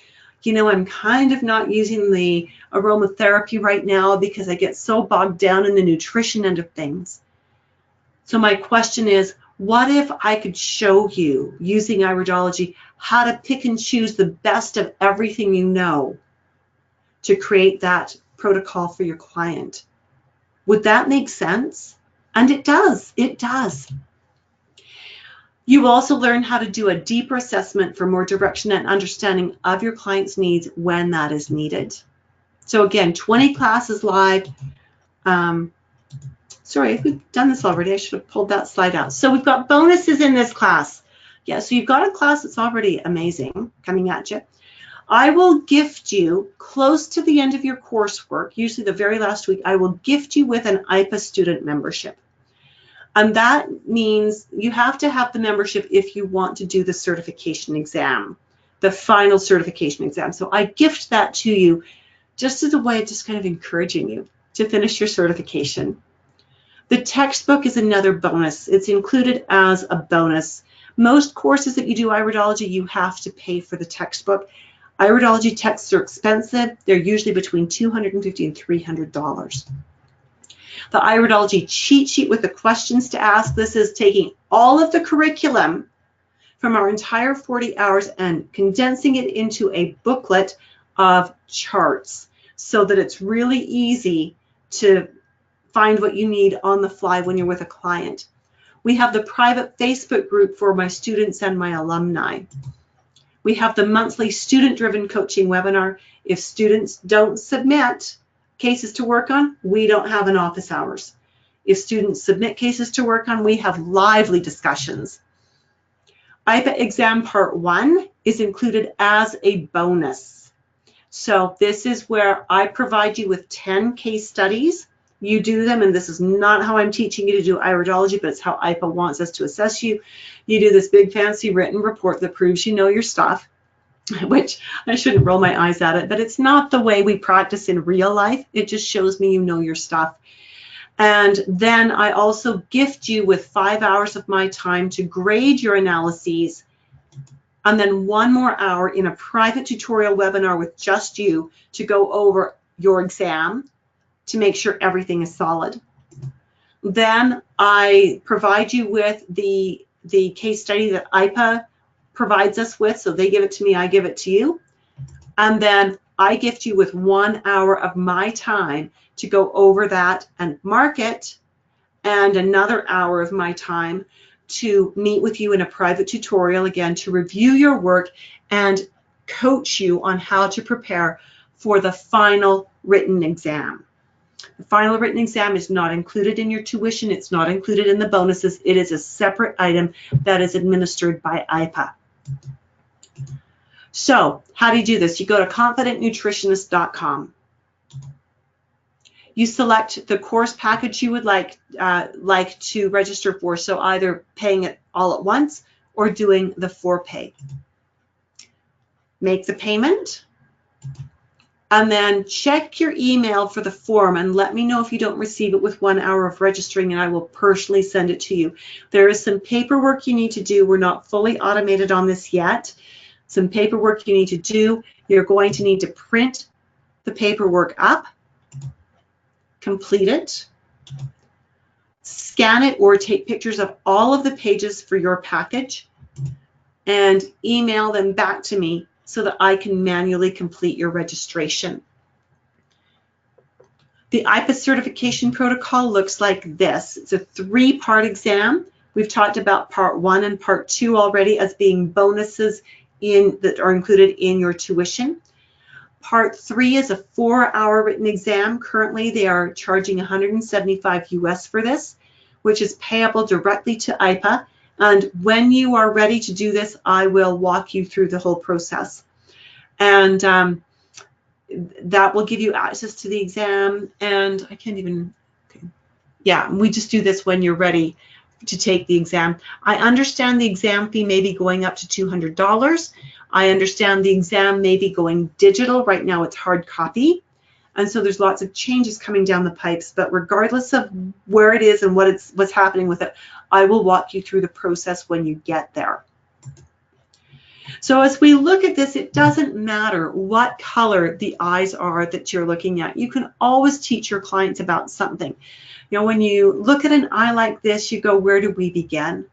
you know, I'm kind of not using the aromatherapy right now because I get so bogged down in the nutrition end of things. So my question is, what if I could show you using iridology how to pick and choose the best of everything you know to create that protocol for your client? Would that make sense? And it does. It does. You also learn how to do a deeper assessment for more direction and understanding of your client's needs when that is needed. So again, 20 classes live. Sorry, if we've done this already, I should have pulled that slide out. So we've got bonuses in this class. Yeah, so you've got a class that's already amazing coming at you. I will gift you close to the end of your coursework, usually the very last week, I will gift you with an IPA student membership. And that means you have to have the membership if you want to do the certification exam, the final certification exam. So I gift that to you just as a way of just kind of encouraging you to finish your certification. The textbook is another bonus. It's included as a bonus. Most courses that you do iridology, you have to pay for the textbook. Iridology texts are expensive. They're usually between $250 and $300. The iridology cheat sheet with the questions to ask. This is taking all of the curriculum from our entire 40 hours and condensing it into a booklet of charts so that it's really easy to find what you need on the fly when you're with a client. We have the private Facebook group for my students and my alumni. We have the monthly student-driven coaching webinar. If students don't submit cases to work on, we don't have an office hours. If students submit cases to work on, we have lively discussions. IPA exam part 1 is included as a bonus. So this is where I provide you with 10 case studies. You do them, and this is not how I'm teaching you to do iridology, but it's how IPA wants us to assess you. You do this big fancy written report that proves you know your stuff, which I shouldn't roll my eyes at it, but it's not the way we practice in real life. It just shows me you know your stuff. And then I also gift you with 5 hours of my time to grade your analyses, and then 1 more hour in a private tutorial webinar with just you to go over your exam to make sure everything is solid. Then I provide you with the case study that IPA provides us with. So they give it to me, I give it to you. And then I gift you with 1 hour of my time to go over that and mark it, and another hour of my time to meet with you in a private tutorial, again, to review your work and coach you on how to prepare for the final written exam. The final written exam is not included in your tuition. It's not included in the bonuses. It is a separate item that is administered by IPA. So how do you do this? You go to confidentnutritionist.com. You select the course package you would like to register for, so either paying it all at once or doing the for-pay. Make the payment, and then check your email for the form and let me know if you don't receive it with 1 hour of registering, and I will personally send it to you. There is some paperwork you need to do. We're not fully automated on this yet. Some paperwork you need to do. You're going to need to print the paperwork up, complete it, scan it or take pictures of all of the pages for your package, and email them back to me so that I can manually complete your registration. The IPA certification protocol looks like this. It's a 3-part exam. We've talked about part 1 and part 2 already as being bonuses that are included in your tuition. Part 3 is a 4-hour written exam. Currently, they are charging $175 US for this, which is payable directly to IPA. And when you are ready to do this, I will walk you through the whole process. And that will give you access to the exam. And I can't even, okay. Yeah, we just do this when you're ready to take the exam. I understand the exam fee may be going up to $200. I understand the exam may be going digital. Right now it's hard copy. And so there's lots of changes coming down the pipes, but regardless of where it is and what's happening with it, I will walk you through the process when you get there. So as we look at this, it doesn't matter what color the eyes are that you're looking at. You can always teach your clients about something. You know, when you look at an eye like this, you go, where do we begin?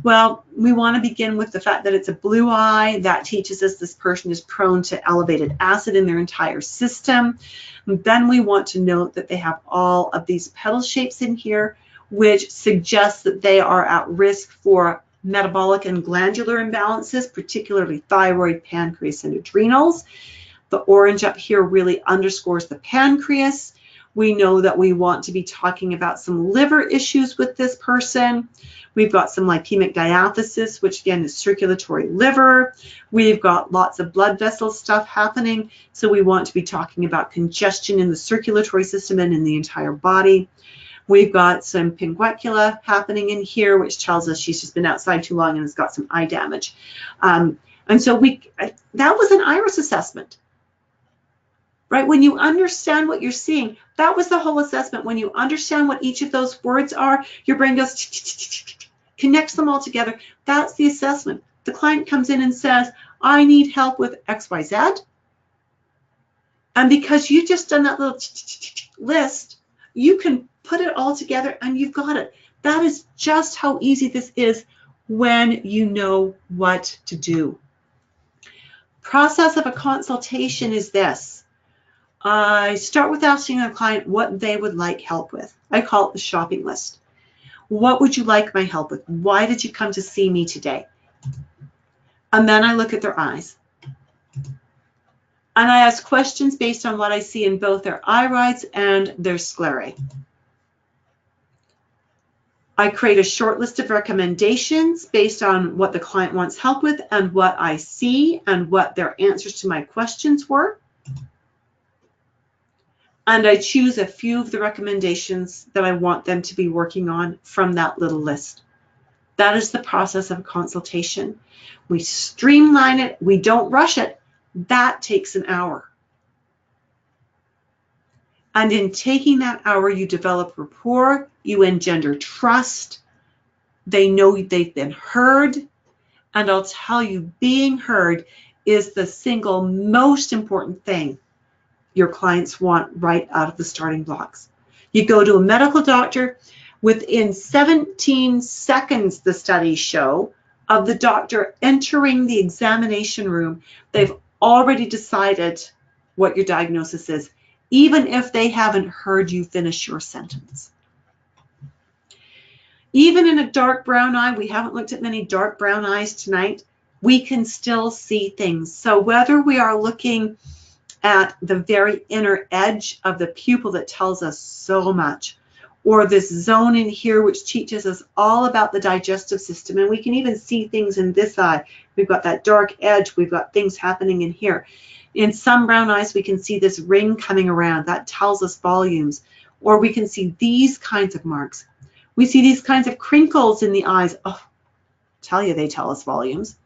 Well, we want to begin with the fact that it's a blue eye. That teaches us this person is prone to elevated acid in their entire system. And then we want to note that they have all of these petal shapes in here, which suggests that they are at risk for metabolic and glandular imbalances, particularly thyroid, pancreas, and adrenals. The orange up here really underscores the pancreas. We know that we want to be talking about some liver issues with this person. We've got some lipemic diathesis, which again is circulatory liver. We've got lots of blood vessel stuff happening. So we want to be talking about congestion in the circulatory system and in the entire body. We've got some pinguecula happening in here, which tells us she's just been outside too long and has got some eye damage. And so that was an iris assessment. Right? When you understand what you're seeing, that was the whole assessment. When you understand what each of those words are, your brain goes, connects them all together. That's the assessment. The client comes in and says, I need help with XYZ. And because you've just done that little list, you can put it all together and you've got it. That is just how easy this is when you know what to do. Process of a consultation is this. I start with asking a client what they would like help with. I call it the shopping list. What would you like my help with? Why did you come to see me today? And then I look at their eyes. And I ask questions based on what I see in both their irides and their sclerae. I create a short list of recommendations based on what the client wants help with and what I see and what their answers to my questions were. And I choose a few of the recommendations that I want them to be working on from that little list. That is the process of a consultation. We streamline it. We don't rush it. That takes an hour. And in taking that hour, you develop rapport, you engender trust. They know they've been heard. And I'll tell you, being heard is the single most important thing your clients want right out of the starting blocks. You go to a medical doctor, within 17 seconds, the studies show, of the doctor entering the examination room, they've already decided what your diagnosis is, even if they haven't heard you finish your sentence. Even in a dark brown eye, we haven't looked at many dark brown eyes tonight, we can still see things. So whether we are looking at the very inner edge of the pupil that tells us so much, or this zone in here which teaches us all about the digestive system. And we can even see things in this eye. We've got that dark edge. We've got things happening in here. In some brown eyes, we can see this ring coming around. That tells us volumes. Or we can see these kinds of marks. We see these kinds of crinkles in the eyes. Oh, tell you, they tell us volumes.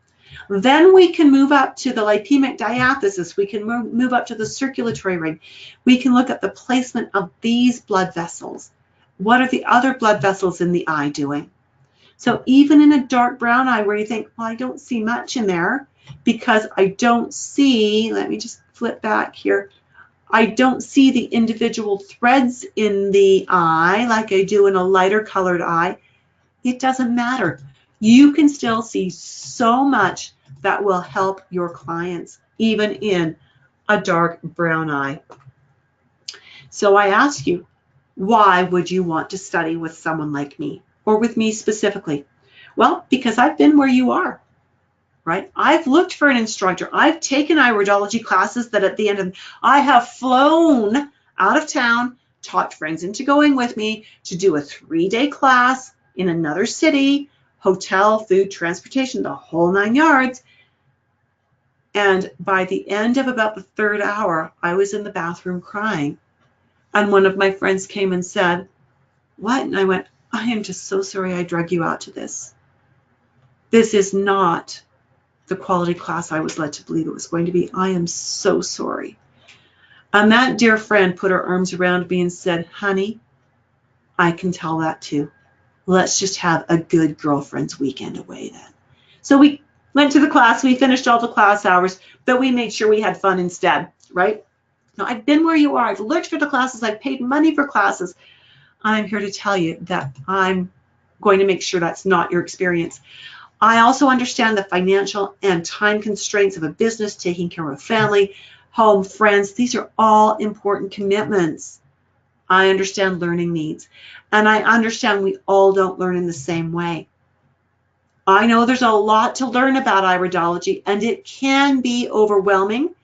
Then we can move up to the lipemic diathesis. We can move up to the circulatory ring. We can look at the placement of these blood vessels. What are the other blood vessels in the eye doing? So even in a dark brown eye where you think, well, I don't see much in there because I don't see, let me just flip back here, I don't see the individual threads in the eye like I do in a lighter colored eye. It doesn't matter. You can still see so much that will help your clients, even in a dark brown eye. So I ask you, why would you want to study with someone like me, or with me specifically? Well, because I've been where you are, right? I've looked for an instructor. I've taken iridology classes that at the end of, I have flown out of town, talked friends into going with me to do a 3-day class in another city, hotel, food, transportation, the whole 9 yards. And by the end of about the 3rd hour, I was in the bathroom crying. And one of my friends came and said, what? And I went, I am just so sorry I drug you out to this. This is not the quality class I was led to believe it was going to be. I am so sorry. And that dear friend put her arms around me and said, honey, I can tell that too. Let's just have a good girlfriend's weekend away then. So we went to the class, we finished all the class hours, but we made sure we had fun instead, right? Now, I've been where you are. I've looked for the classes. I've paid money for classes. I'm here to tell you that I'm going to make sure that's not your experience. I also understand the financial and time constraints of a business, taking care of a family, home, friends. These are all important commitments. I understand learning needs. And I understand we all don't learn in the same way. I know there's a lot to learn about iridology, and it can be overwhelming.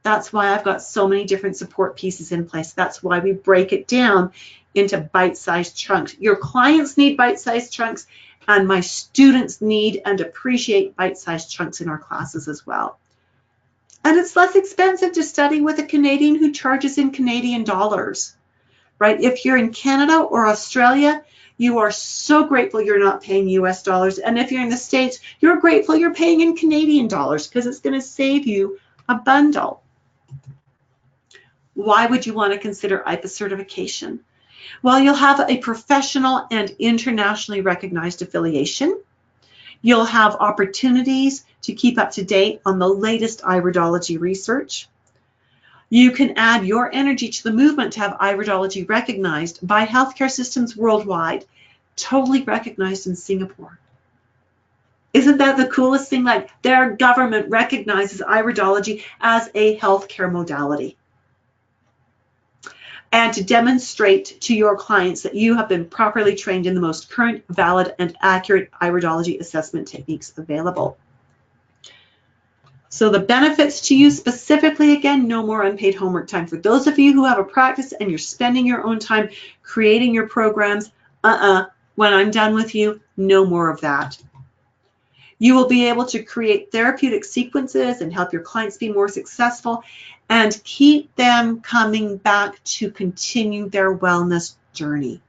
That's why I've got so many different support pieces in place. That's why we break it down into bite-sized chunks. Your clients need bite-sized chunks, and my students need and appreciate bite-sized chunks in our classes as well. And it's less expensive to study with a Canadian who charges in Canadian dollars, right? If you're in Canada or Australia, you are so grateful you're not paying US dollars. And if you're in the States, you're grateful you're paying in Canadian dollars because it's going to save you a bundle. Why would you want to consider IPA certification? Well, you'll have a professional and internationally recognized affiliation. You'll have opportunities to keep up to date on the latest iridology research. You can add your energy to the movement to have iridology recognized by healthcare systems worldwide, totally recognized in Singapore. Isn't that the coolest thing? Like, their government recognizes iridology as a healthcare modality. And to demonstrate to your clients that you have been properly trained in the most current, valid, and accurate iridology assessment techniques available. So the benefits to you specifically, again, no more unpaid homework time. For those of you who have a practice and you're spending your own time creating your programs, when I'm done with you, no more of that. You will be able to create therapeutic sequences and help your clients be more successful and keep them coming back to continue their wellness journey.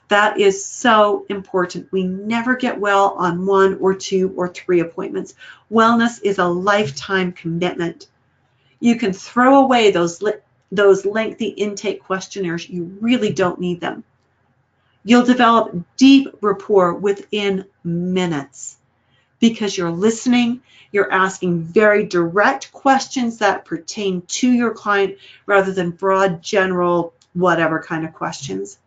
That is so important. We never get well on 1 or 2 or 3 appointments. Wellness is a lifetime commitment. You can throw away those lengthy intake questionnaires. You really don't need them. You'll develop deep rapport within minutes because you're listening, you're asking very direct questions that pertain to your client rather than broad, general, whatever kind of questions.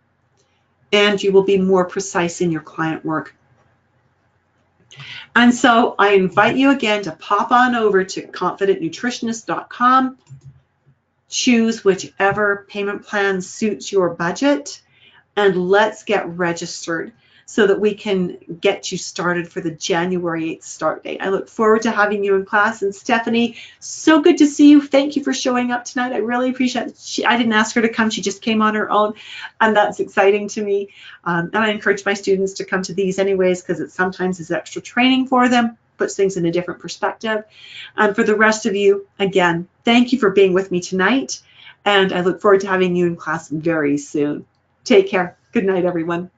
And you will be more precise in your client work. And so I invite you again to pop on over to confidentnutritionist.com, choose whichever payment plan suits your budget, and let's get registered. so that we can get you started for the January 8th start date. I look forward to having you in class. And Stephanie, so good to see you. Thank you for showing up tonight. I really appreciate it. I didn't ask her to come. She just came on her own, and that's exciting to me. And I encourage my students to come to these anyways, because it sometimes is extra training for them, puts things in a different perspective. And for the rest of you, again, thank you for being with me tonight. And I look forward to having you in class very soon. Take care. Good night, everyone.